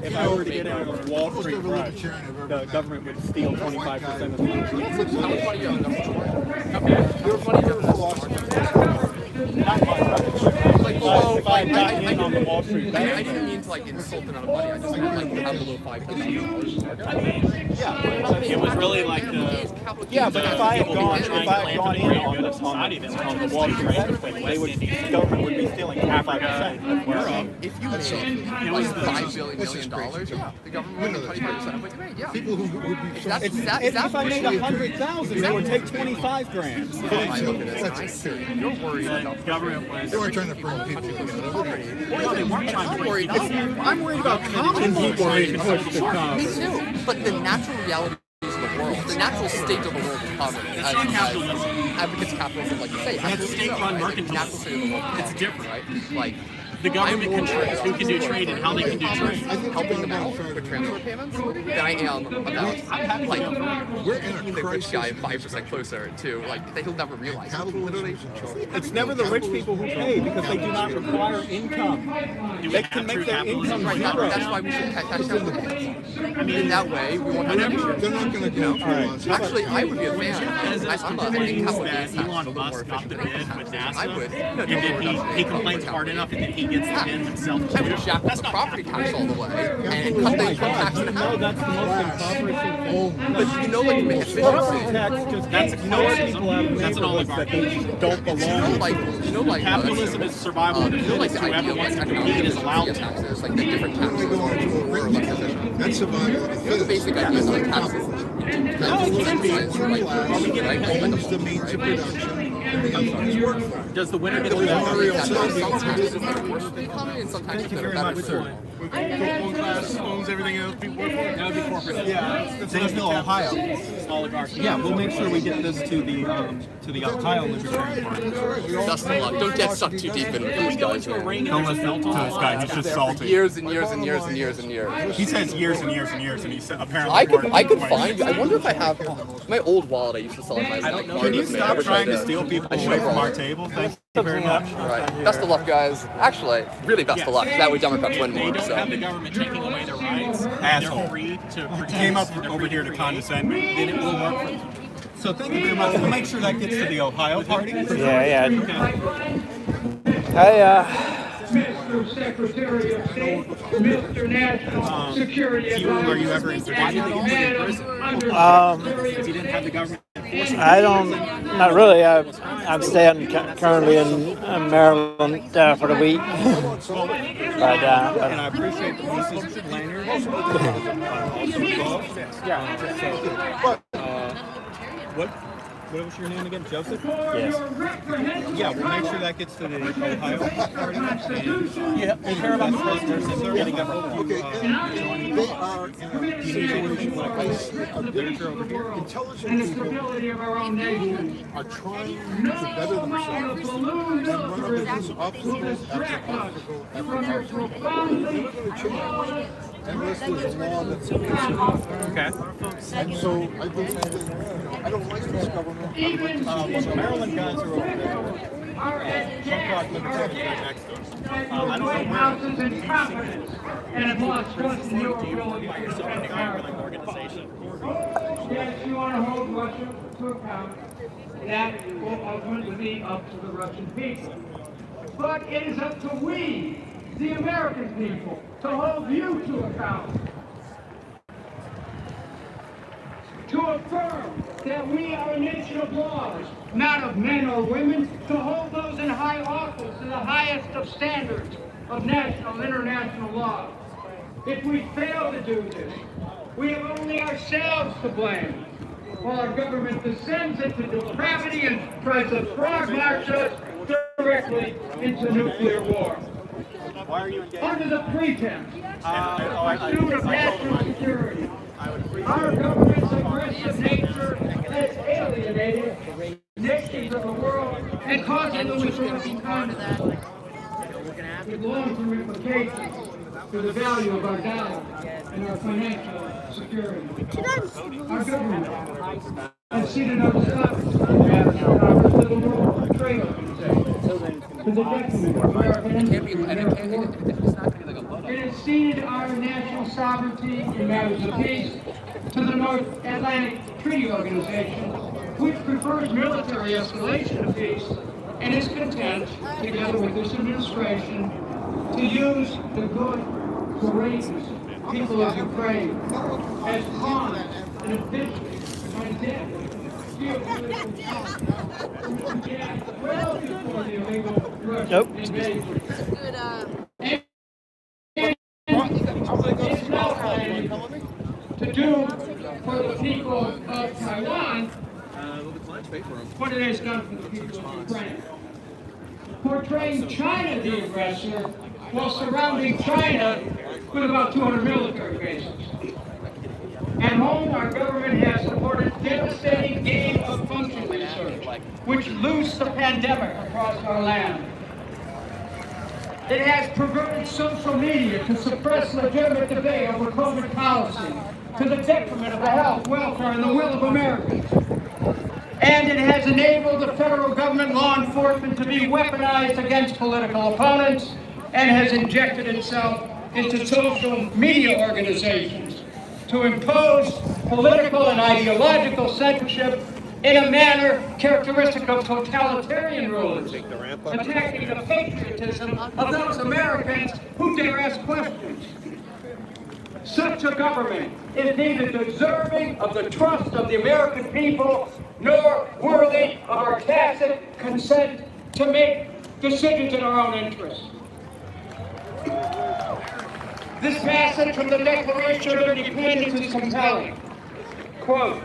[SPEAKER 1] If
[SPEAKER 9] I were to get in a Wall Street rush, the government would steal 25% of the if I got in on the Wall Street bank,
[SPEAKER 19] I didn't mean to like insult the amount of money. I just meant like have a little $5,000.
[SPEAKER 9] yeah, it was really like the
[SPEAKER 19] but
[SPEAKER 9] if I had gone in on the Wall Street thing, the government would be stealing 25%.
[SPEAKER 19] If you made like $5 billion, yeah, the government would 25% of what you made. Yeah.
[SPEAKER 15] People who would be
[SPEAKER 9] If I made 100,000, they would take 25 grand.
[SPEAKER 19] You're worried about
[SPEAKER 9] Government was.
[SPEAKER 15] They weren't trying to bring people together.
[SPEAKER 9] No, they weren't trying to
[SPEAKER 19] worried.
[SPEAKER 9] I'm worried about common people being pushed to come.
[SPEAKER 19] Me too. But the natural reality of the world, the natural state of the world is poverty.
[SPEAKER 9] It's not capitalism.
[SPEAKER 19] Advocates capitalism, like you say.
[SPEAKER 9] That's state-run mercantilism.
[SPEAKER 19] Natural state of the world.
[SPEAKER 9] It's different.
[SPEAKER 19] Right? Like,
[SPEAKER 9] The government controls who can do trade and how they can do trade.
[SPEAKER 19] Helping them out with transfer payments than I am about like making the rich guy 5% closer to like that he'll never realize. Literally,
[SPEAKER 9] It's never the rich people who pay because they do not require income. They can make their income
[SPEAKER 19] right,
[SPEAKER 9] zero.
[SPEAKER 19] that's why we should tax capitalism. I mean, in that way, we won't have that.
[SPEAKER 15] They're not going to go through
[SPEAKER 19] Actually, I would be a fan. I'm a
[SPEAKER 9] Complains
[SPEAKER 19] capital
[SPEAKER 9] that
[SPEAKER 19] gains tax
[SPEAKER 9] Elon
[SPEAKER 19] a little more
[SPEAKER 9] Musk got
[SPEAKER 19] efficient
[SPEAKER 9] the
[SPEAKER 19] than
[SPEAKER 9] bid
[SPEAKER 19] income
[SPEAKER 9] with
[SPEAKER 19] tax.
[SPEAKER 9] NASA,
[SPEAKER 19] I would.
[SPEAKER 9] and then he complains hard enough, and then he gets the bin himself.
[SPEAKER 19] I would jack up the property tax all the way and cut the income tax in half.
[SPEAKER 9] That's the most impoverishing thing.
[SPEAKER 19] But you know, like,
[SPEAKER 9] That's an oligarchy. Don't belong. Capitalism is survival of the fittest. Whoever wants to compete is allowed to.
[SPEAKER 19] Taxes, like the different taxes are less efficient.
[SPEAKER 15] That's survival of the
[SPEAKER 19] The
[SPEAKER 15] fittest.
[SPEAKER 19] basic idea is like taxes.
[SPEAKER 15] Use the means of production and the companies work for it.
[SPEAKER 9] Does the winner get
[SPEAKER 19] Some
[SPEAKER 9] the
[SPEAKER 19] taxes that are worse for the economy and some taxes that are better for it.
[SPEAKER 15] One class owns everything else people work for.
[SPEAKER 9] That would be corporate. Yeah, Zanesville, Ohio. Oligarchy. Yeah, we'll make sure we get this to the Ohio Libertarian Party.
[SPEAKER 19] Best of luck. Don't get sucked too deep into these guys, man.
[SPEAKER 9] Don't listen to this guy. He's just salty.
[SPEAKER 19] Years and years and years and years and years.
[SPEAKER 9] He says years and years and years, and he said apparently.
[SPEAKER 19] I could find. I wonder if I have my old wallet. I used to sell in my.
[SPEAKER 9] I don't know. Can you stop trying to steal people away from our table? Thank you very much.
[SPEAKER 19] All right. Best of luck, guys. Actually, really best of luck. That way Democrats win more.
[SPEAKER 9] They don't have the government taking away their rights. Asshole. They're free to protect. Came up over here to condescend me. Then it will work for them. So thank you very much. We'll make sure that gets to the Ohio party.
[SPEAKER 1] Yeah.
[SPEAKER 8] Mr. Secretary of State, Mr. National Security Advisor.
[SPEAKER 9] Are you ever in prison? If you didn't have the government.
[SPEAKER 1] I don't, not really. I'm staying currently in Maryland for the week.
[SPEAKER 9] And I appreciate the Mrs. Lanyard. What was your name again? Joseph?
[SPEAKER 1] Yes.
[SPEAKER 9] Yeah, we'll make sure that gets to the Ohio party. Yeah, we'll care about the listeners and they're getting up to you.
[SPEAKER 15] They are in a situation like literature over here. Intelligent people are trying to better themselves and run up against obstacles after obstacle after obstacle. They're not going to change unless there's a law that's
[SPEAKER 9] Okay.
[SPEAKER 15] And so I've been saying, I don't like this government.
[SPEAKER 9] The Maryland guys are over there. Trump Rock Libertarians are next to us. I don't know where.
[SPEAKER 8] And have lost trust in your ability to
[SPEAKER 9] organization.
[SPEAKER 8] Yes, you want to hold Russia to account. That will ultimately be up to the Russian people. But it is up to we, the American people, to hold you to account. To affirm that we are a nation of laws, not of men or women, to hold those in high office to the highest of standards of national and international law. If we fail to do this, we have only ourselves to blame, while our government descends into depravity and tries to frog march us directly into nuclear war.
[SPEAKER 9] Why are you engaged?
[SPEAKER 8] Under the pretense of national security. Our government's aggressive nature has alienated nations of the world and causing the withdrawal kind of that with long-term implications for the value of our dollar and our financial security. Our government has ceded ourselves to the World Trade Organization to the detriment of American industry and American workers. It has ceded our national sovereignty in matters of peace to the North Atlantic Treaty Organization, which prefers military escalation of peace and is content, together with this administration, to use the good, courageous people of Ukraine as pawns in a vicious and deadly geopolitical conflict well before the illegal Russian invasion. It's now planning to do for the people of Taiwan what it has done for the people of Ukraine. Portraying China the aggressor while surrounding China with about 200 military bases. At home, our government has supported devastating gain-of-function research, which loosed the pandemic across our land. It has perverted social media to suppress legitimate debate over COVID policy to the detriment of the health, welfare, and the will of Americans. And it has enabled the federal government law enforcement to be weaponized against political opponents and has injected itself into social media organizations to impose political and ideological censorship
[SPEAKER 6] in a manner characteristic of totalitarian rulers, attacking the patriotism of those Americans who dare ask questions. Such a government is neither deserving of the trust of the American people nor worthy of our tacit consent to make decisions in our own interest. This passage from the Declaration of Independence is compelling. Quote,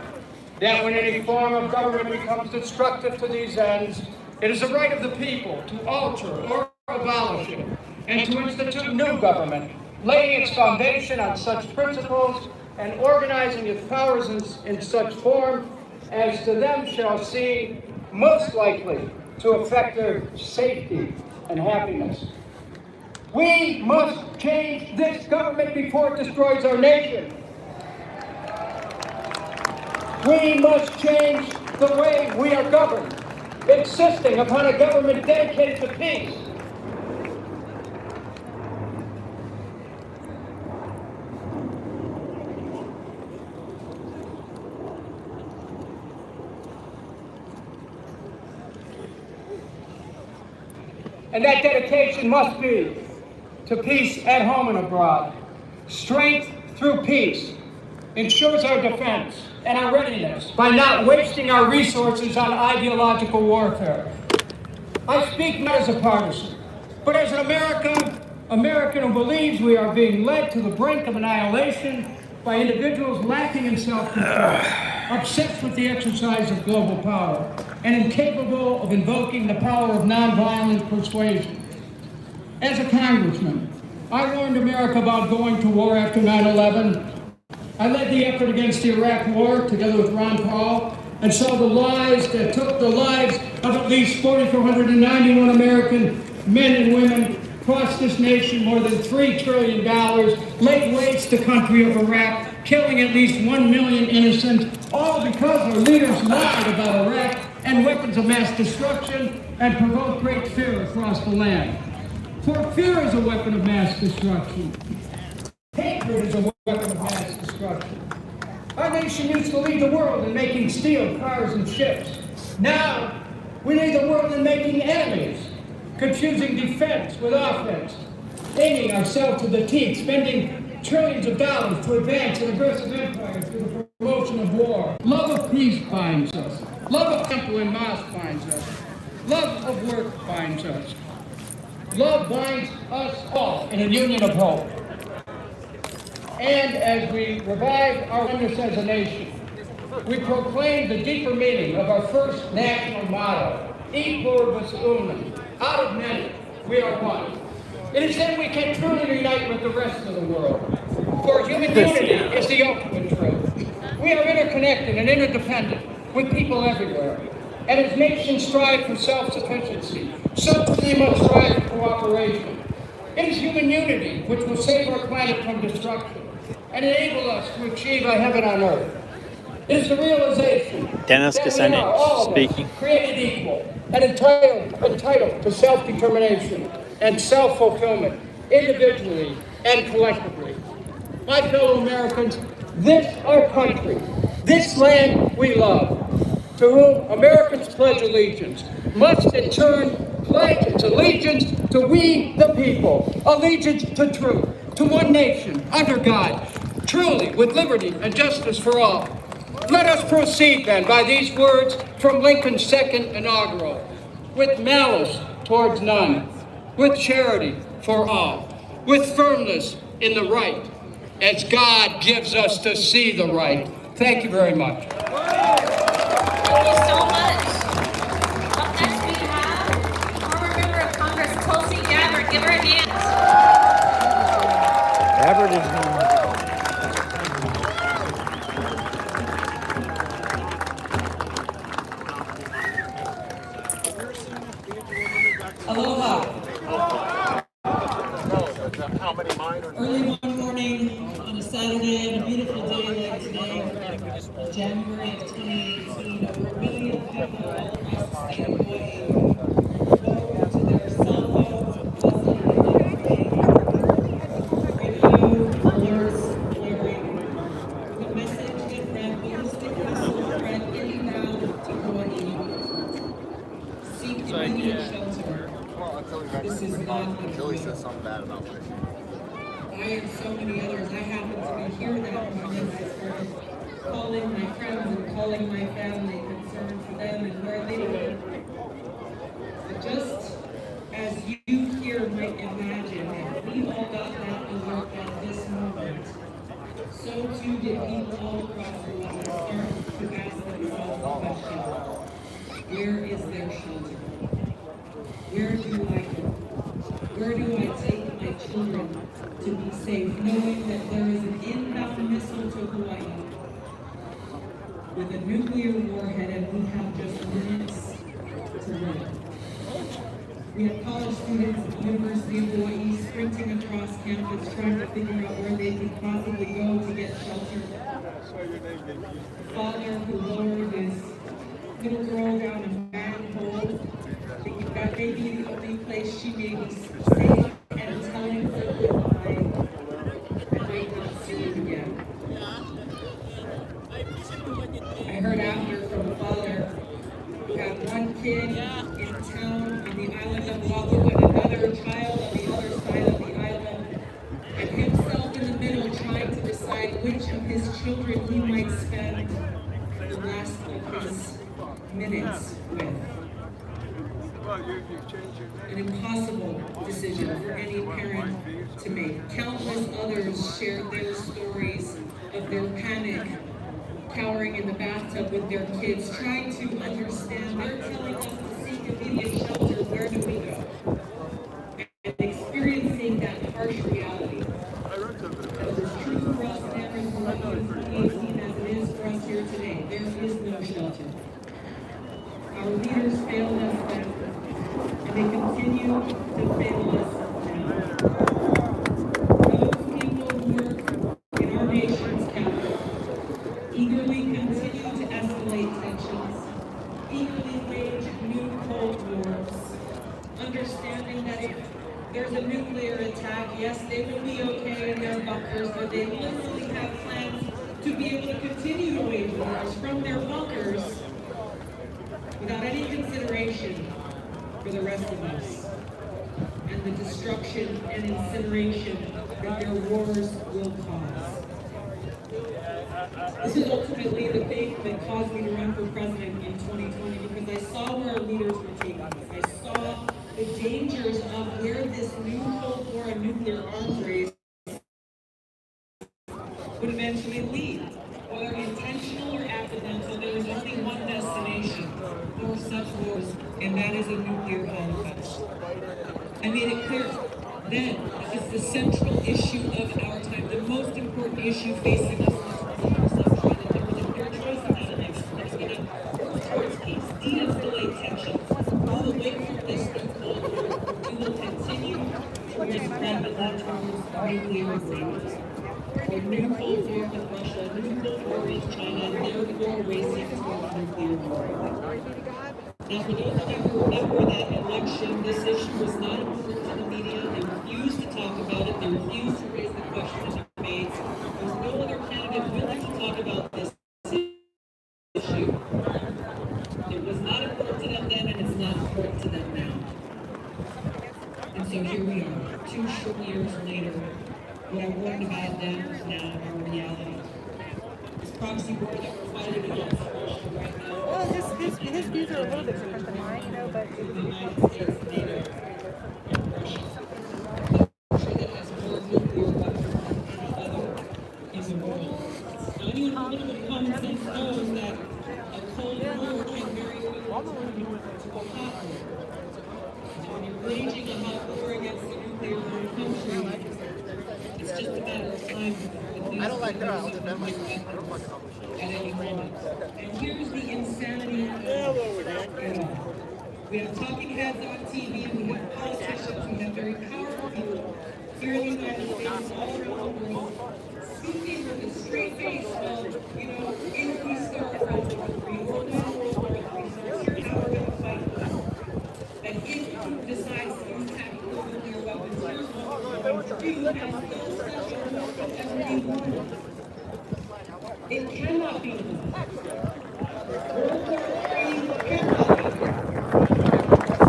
[SPEAKER 6] that when any form of government becomes destructive to these ends, it is the right of the people to alter or abolish it, and to institute new government, laying its foundation on such principles and organizing its powers in such form as to them shall seem most likely to affect their safety and happiness. We must change this government before it destroys our nation. We must change the way we are governed, insisting upon a government dedicated to peace. And that dedication must be to peace at home and abroad. Strength through peace ensures our defense and our readiness by not wasting our resources on ideological warfare. I speak not as a partisan, but as an American who believes we are being led to the brink of annihilation by individuals lacking in self-control, obsessed with the exercise of global power, and incapable of invoking the power of nonviolent persuasion. As a congressman, I warned America about going to war after 9/11. I led the effort against the Iraq War together with Ron Paul and saw the lies that took the lives of at least 4,491 American men and women, cost this nation more than $3 trillion, laid waste the country of Iraq, killing at least 1 million innocents, all because our leaders lied about Iraq and weapons of mass destruction and provoked great fear across the land. For fear is a weapon of mass destruction. Hatred is a weapon of mass destruction. Our nation used to lead the world in making steel, cars, and ships. Now, we lead the world in making enemies, confusing defense with offense, aiming ourselves to the teeth, spending trillions of dollars to advance an aggressive empire through the promotion of war. Love of peace binds us. Love of temple and mosque binds us. Love of work binds us. Love binds us all in a union of hope. And as we revive our oneness as a nation, we proclaim the deeper meaning of our first national motto, E pluribus unum, out of many, we are one. It is then we can truly unite with the rest of the world. For human unity is the ultimate truth. We are interconnected and interdependent with people everywhere. And as nations strive for self-sufficiency, so too they must strive for cooperation. It is human unity which will save our planet from destruction and enable us to achieve a heaven on earth. It is the realization
[SPEAKER 1] Dennis
[SPEAKER 6] that we are all
[SPEAKER 1] speaking.
[SPEAKER 6] created equal and entitled to self-determination and self-fulfillment, individually and collectively. My fellow Americans, this our country, this land we love, to whom Americans pledge allegiance, must in turn pledge its allegiance to we the people, allegiance to truth, to one nation, under God, truly with liberty and justice for all. Let us proceed then by these words from Lincoln's second inaugural, with malice towards none, with charity for all, with firmness in the right, as God gives us to see the right. Thank you very much.
[SPEAKER 5] Thank you so much. Up next we have former member of Congress, Tulsi Gabbard. Give her a hand.
[SPEAKER 1] Gabbard is
[SPEAKER 20] Aloha. Early one morning on a Saturday and a beautiful day like today, January of 2018, over 1 million people across the state of Hawaii woke to their cell phones buzzing radio alerts blaring. The message that ran ballistic missile threat inbound to immediate shelter. This is not the
[SPEAKER 19] Billy says something bad about me.
[SPEAKER 20] I and so many others, I happened to hear that moment. I started calling my friends and calling my family, concerned for them and where they live. But just as you here might imagine, if we all got that alert at this moment, so too did people all across the world start to ask themselves the question, where is their shelter? Where do I go? Where do I take my children to be safe, knowing that there is an inbound missile to Hawaii with a nuclear warhead and we have just minutes to live? We have college students at the University of Hawaii sprinting across campus trying to figure out where they could possibly go to get shelter. A father who lowered his little girl down a manhole, thinking that may be the only place she may be safe, and telling her goodbye, I might not see you again. I heard after from a father who had one kid in town on the island of Oahu and another child on the other side of the island, and himself in the middle trying to decide which of his children he might spend the rest of his minutes with. An impossible decision for any parent to make. Countless others shared their stories of their panic, cowering in the bathtub with their kids, trying to understand. They're telling us to seek immediate shelter. Where do we go? And experiencing that harsh reality. That was true for us in Arizona in 2018 as it is for us here today. There is no shelter. Our leaders failed us then, and they continue to fail us now. Those people who work in our nation's capital eagerly continue to escalate tensions, eagerly wage new Cold Wars, understanding that if there's a nuclear attack, yes, they will be okay in their bunkers, but they literally have plans to be able to continue to wage wars from their bunkers without any consideration for the rest of us and the destruction and incineration that their wars will cause. This is ultimately the thing that caused me to run for president in 2020, because I saw where our leaders were taking us. I saw the dangers of where this new Cold War and nuclear arms race would eventually lead. Whether intentional or accidental, there is only one destination for such wars, and that is a nuclear holocaust. I made it clear then that it's the central issue of our time, the most important issue facing us. De-escalate tensions. We will wait for this new Cold War. We will continue to rapidly towards nuclear agreement. A new Cold War with Russia, a new Cold War with China, and therefore racing towards nuclear war. Now, for those of you who remember that election, this issue was not important to the media. They refused to talk about it. They refused to raise the question in debates. There was no other candidate willing to talk about this issue. It was not important to them then, and it's not important to them now. And so here we are, 2 short years later. What I warned about then is now our reality. This proxy war that we're fighting against Russia right now.
[SPEAKER 18] Well, his views are a little bit different than mine, you know, but
[SPEAKER 20] the United States, NATO, and Russia. A country that has more nuclear weapons than any other in the world. Now, anyone with a little bit of common sense knows that a Cold War can very quickly turn into a hot war. So when you're waging a hot war against a nuclear country, it's just a matter of time. I don't like her. I'll defend myself. At any moment. And here's the insanity of it all. We have talking heads on TV, we have politicians, we have very powerful people here in the United States, all around the world, speaking with a straight face of, if we start World War III or when World War III starts, here's how we're going to fight this. That if Putin decides to use tactical nuclear weapons, here's what we're going to do, and still such a war as we want. It cannot be won. World War III cannot be won.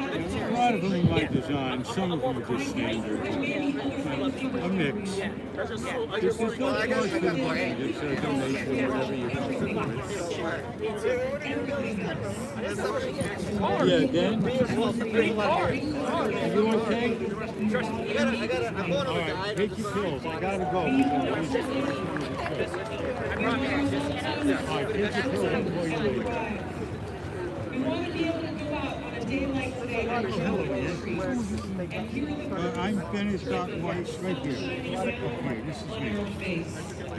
[SPEAKER 15] A lot of them in my design, some of them are just standard. A mix. There's no charge for the money. It's a donation, whatever you're comfortable with. Yeah, Dan? Are you okay? All right, take your pills. I gotta go. All right, take your pills. I'll call you later.
[SPEAKER 20] We want to be able to go out on a day like today to show the streets.
[SPEAKER 15] I'm finished out white right here. Okay, this is me.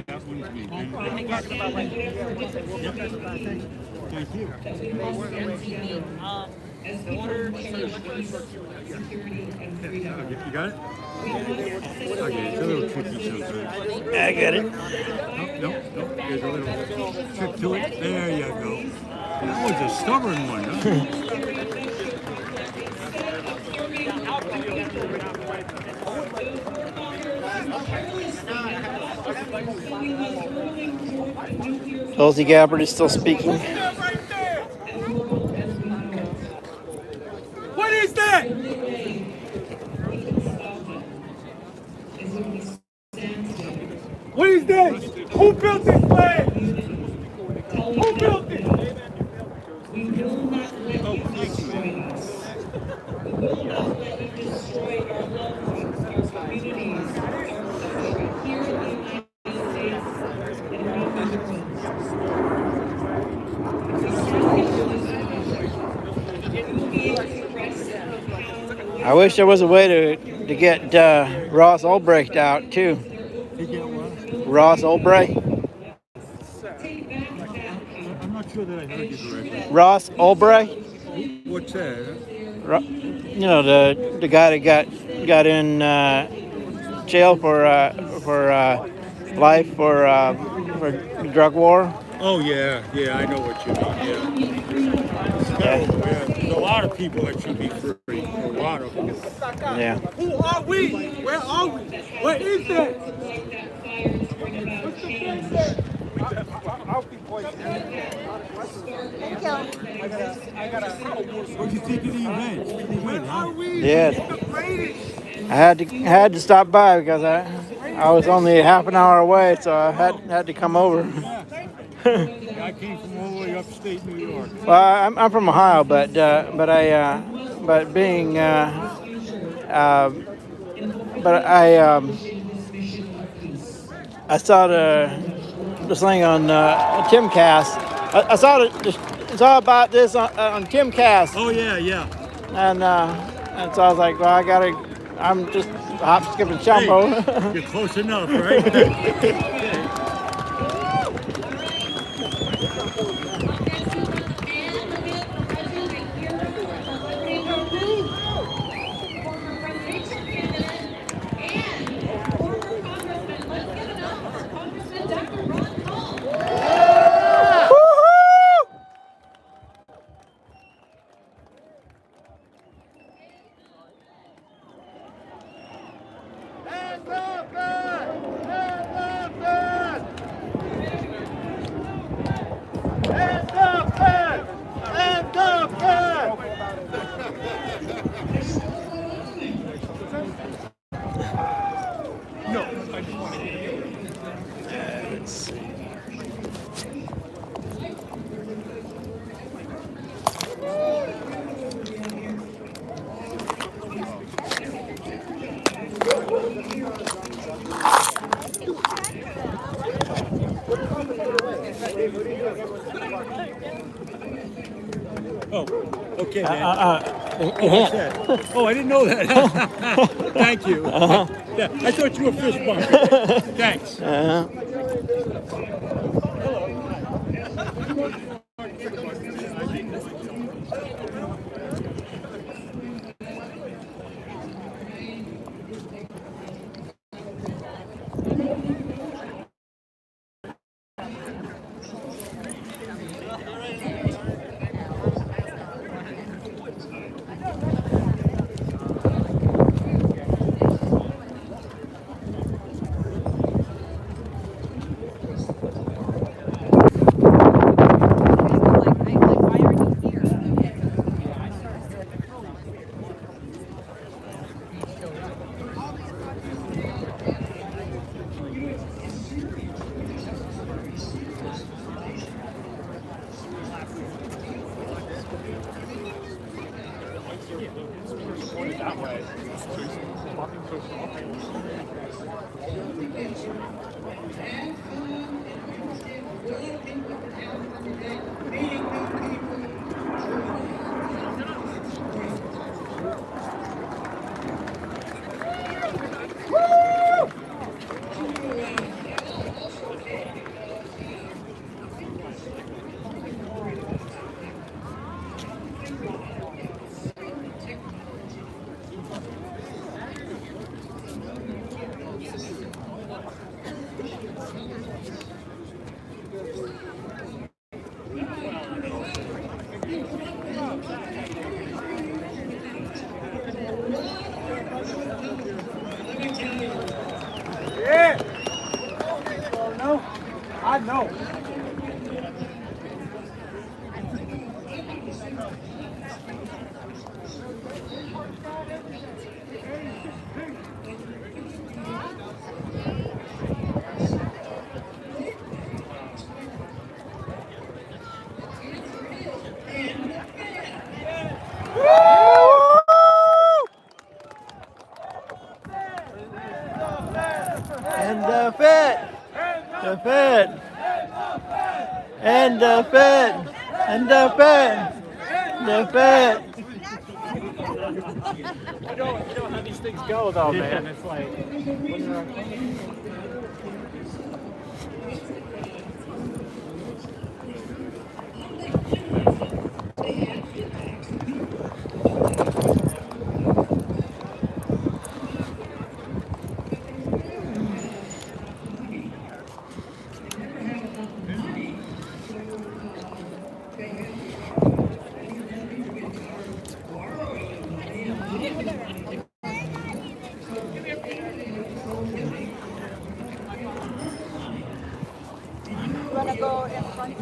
[SPEAKER 15] That one's me. Thank you.
[SPEAKER 20] As order change security and freedom.
[SPEAKER 15] You got it? Okay, it's a little tricky sometimes.
[SPEAKER 1] I got it.
[SPEAKER 15] Nope. There's a little trick to it. There you go. That was a stubborn one, huh?
[SPEAKER 1] Tulsi Gabbard is still speaking.
[SPEAKER 15] What is that? What is this? Who built this flag? Who built it?
[SPEAKER 20] We will not let you destroy us. We will not let you destroy our loved ones, our communities, our country here in the United States and around the world.
[SPEAKER 1] I wish there was a way to get Ross Ulbricht out too. Ross Ulbricht.
[SPEAKER 15] I'm not sure that I heard you correctly.
[SPEAKER 1] Ross Ulbricht.
[SPEAKER 15] What's that?
[SPEAKER 1] You know, the guy that got in jail for life for drug war.
[SPEAKER 15] Oh yeah, I know what you mean. Yeah. It's terrible, yeah. There's a lot of people that should be free. A lot of them.
[SPEAKER 1] Yeah.
[SPEAKER 15] Who are we? Where are we? What is that? What's the thing say? I'll be poisoned.
[SPEAKER 7] Thank you.
[SPEAKER 15] What do you think of the event? Where are we?
[SPEAKER 1] Yes. I had to stop by because I was only half an hour away, so I had to come over.
[SPEAKER 15] I came from all the way upstate New York.
[SPEAKER 1] Well, I'm from Ohio, but being I saw the thing on Timcast. I saw it's all about this on Timcast.
[SPEAKER 15] Oh yeah.
[SPEAKER 1] And so I was like, well, I'm just hop, skip, and jump.
[SPEAKER 15] Hey, you're close enough, right?
[SPEAKER 1] Let's see.
[SPEAKER 15] Oh, okay, man.
[SPEAKER 1] What's
[SPEAKER 15] that? Oh, I didn't know that. Thank you. Yeah, I thought you were fist bumping. Thanks.
[SPEAKER 9] pointed that way. Walking so
[SPEAKER 13] Yeah. Oh, no. I know.
[SPEAKER 1] And the fit. The fit. And the fit. And the fit. The fit.
[SPEAKER 9] You know how these things go, though, man. It's like.
[SPEAKER 16] Gonna go in front.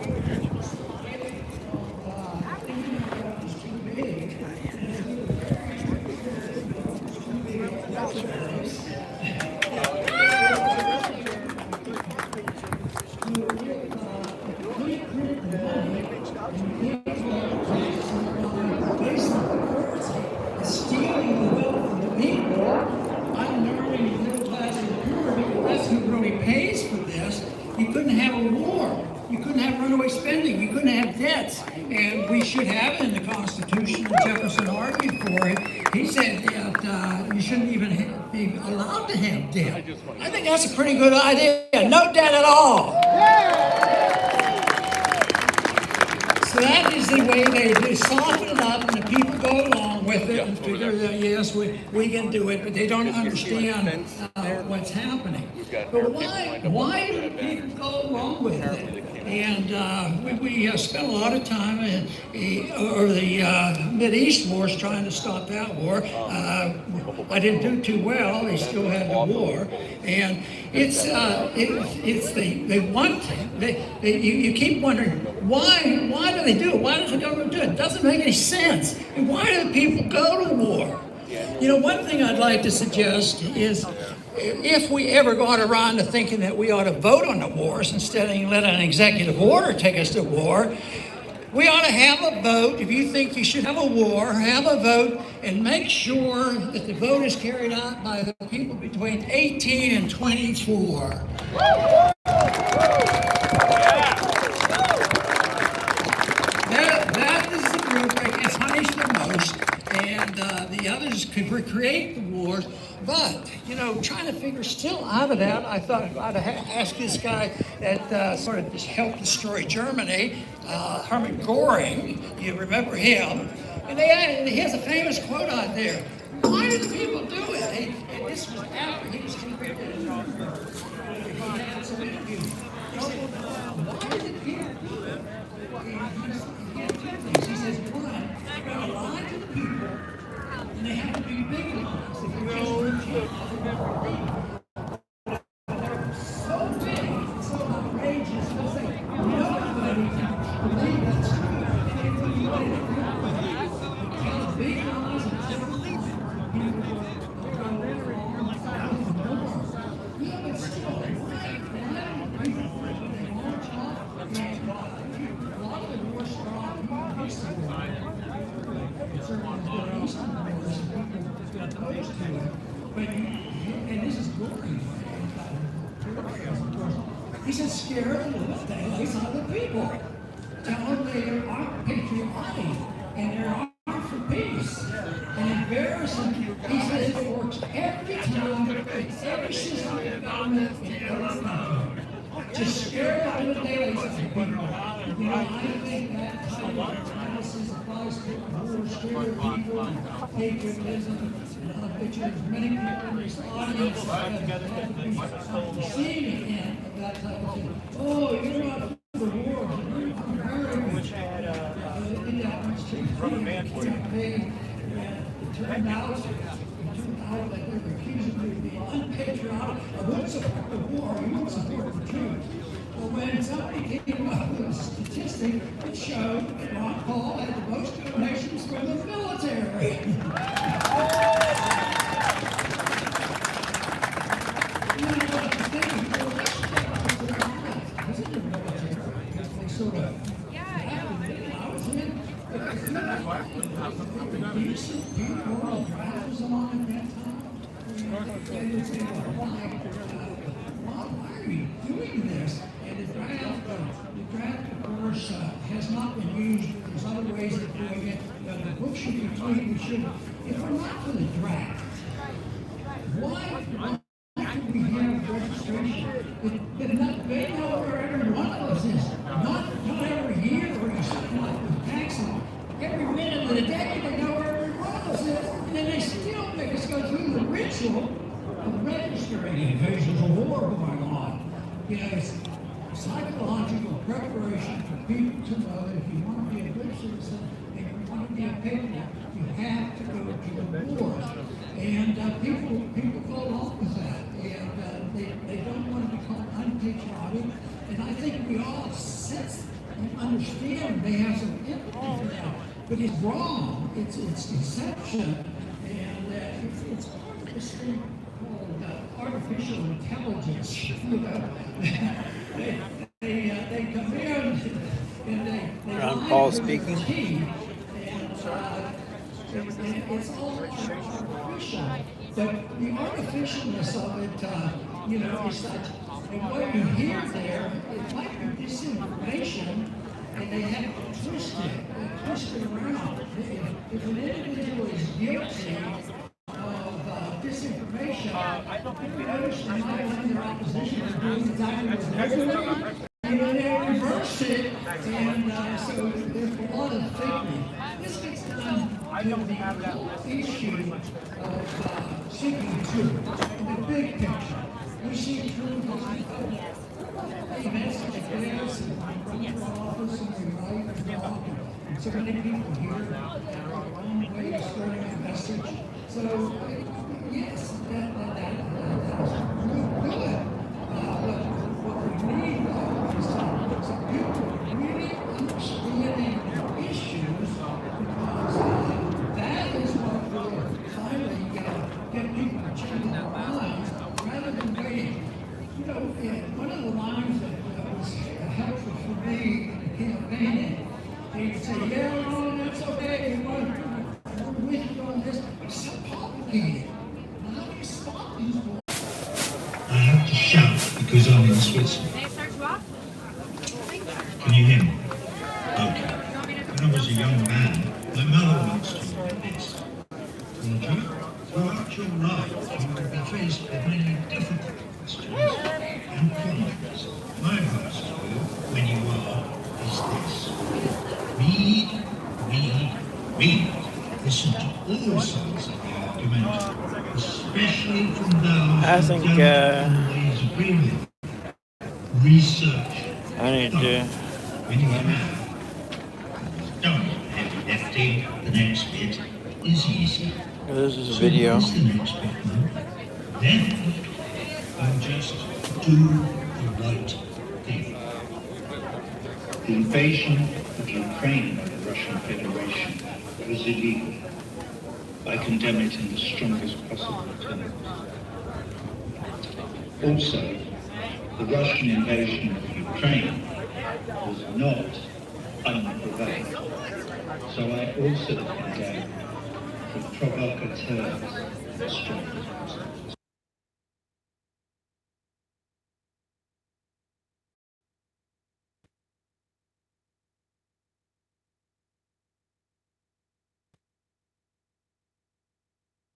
[SPEAKER 20] Stealing the wealth of the people, undermining the middle class and the poor, because that's who really pays for this. You couldn't have a war. You couldn't have runaway spending. You couldn't have debts. And we should have it in the Constitution. Jefferson argued for it. He said that you shouldn't even be allowed to have debt. I think that's a pretty good idea. No debt at all. So that is the way they soften it up, and the people go along with it and figure that, yes, we can do it, but they don't understand what's happening. But why do people go along with it? And we spent a lot of time over the Mideast wars trying to stop that war. I didn't do too well. They still had the war, and it's they want you keep wondering why do they do it? Why does the government do it? It doesn't make any sense. And why do people go to war? You know, one thing I'd like to suggest is, if we ever got around to thinking that we ought to vote on the wars instead of let an executive order take us to war, we ought to have a vote. If you think you should have a war, have a vote and make sure that the vote is carried out by the people between 18 and 24. That is the group that gets punished the most, and the others could recreate the wars. But, you know, trying to figure still out of that, I thought I'd ask this guy that sort of just helped destroy Germany, Hermann Göring. You remember him? And he has a famous quote out there. Why do the people do it? And this was after he was convicted. Why did people do it? He says, one, they lie to the people, and they have to be big lies. If you so big, so outrageous, because nobody can believe it's true. Big lies and never believe it. Yeah, but still, He said, scare the little daylights out of the people. Tell them they aren't patriotic and they aren't for peace. And embarrass them. He says it works every time in every system of government in every country. Just scare the little daylights out of the people. You know, I think that type of analysis applies to war, scare people, patriotism, and other pictures. Many people in this audience have receiving him of that type of thing. Oh, you're not for the war. Which had campaign turned out that they were accusing me of being unpatriotic. I wouldn't support the war. I wouldn't support the troops. Well, when somebody came up with a statistic that showed that Ron Paul had the most donations from the military. Decent people, drivers along at that time, they would say, why are you doing this? And the draft, of course, has not been used. There's other ways of doing it. The book should be clean. We should, if we're not for the draft, why should we have registration? They know where every one of us is. Not every year where you sit like the taxi. Every minute of the day, they know where every one of us is. And then they still make us go through the ritual of registering in case there's a war going on. You know, it's psychological preparation for people to know that if you want to be a good citizen and you want to be a patriot, you have to go to the wars. And people go along with that. And they don't want to become unpatriotic. And I think we all sense and understand they have some empathy for that. But it's wrong. It's deception. And it's part of this thing called artificial intelligence. You know, they come in and they
[SPEAKER 1] Ron Paul speaking.
[SPEAKER 20] And it's all artificial. But the artificialness of it, you know, is such. And what you hear there, it might be disinformation, and they have to twist it around. If an individual is guilty of disinformation, you notice they might find their opposition is doing exactly what they're doing, and then they reverse it, and so there's a lot of fake news. This gets done to the issue of seeking truth in the big picture. We see truth as events like this, and we run for office, and we write and talk, and so many people hear our own way of spreading a message. So, yes, that is really good. What we need, though, is some people really understanding their issues, because that is what will finally get people to change their minds, rather than waiting. You know, one of the lines that was helpful for me in the campaign, they would say, yeah, no, that's okay, we're with you on this. It's so complicated. How do you stop these boys?
[SPEAKER 8] I have to shout because I'm in Switzerland. Can you hear me? Okay. When I was a young man, my mother once told me this. Roger, throughout your life, you will be faced with many difficult questions and problems. My advice to you, when you are, is this. Read. Listen to all sides of the argument, especially from those
[SPEAKER 1] I think
[SPEAKER 8] who don't always agree with you. Research.
[SPEAKER 1] I need to.
[SPEAKER 8] When you have done heavy lifting, the next bit is easy.
[SPEAKER 1] This is a video.
[SPEAKER 8] So what is the next bit now? Then I'll just do the right thing. The invasion of Ukraine by the Russian Federation was illegal. I condemn it in the strongest possible terms. Also, the Russian invasion of Ukraine was not unprovoked. So I also condemn the provocateurs in the strongest possible terms.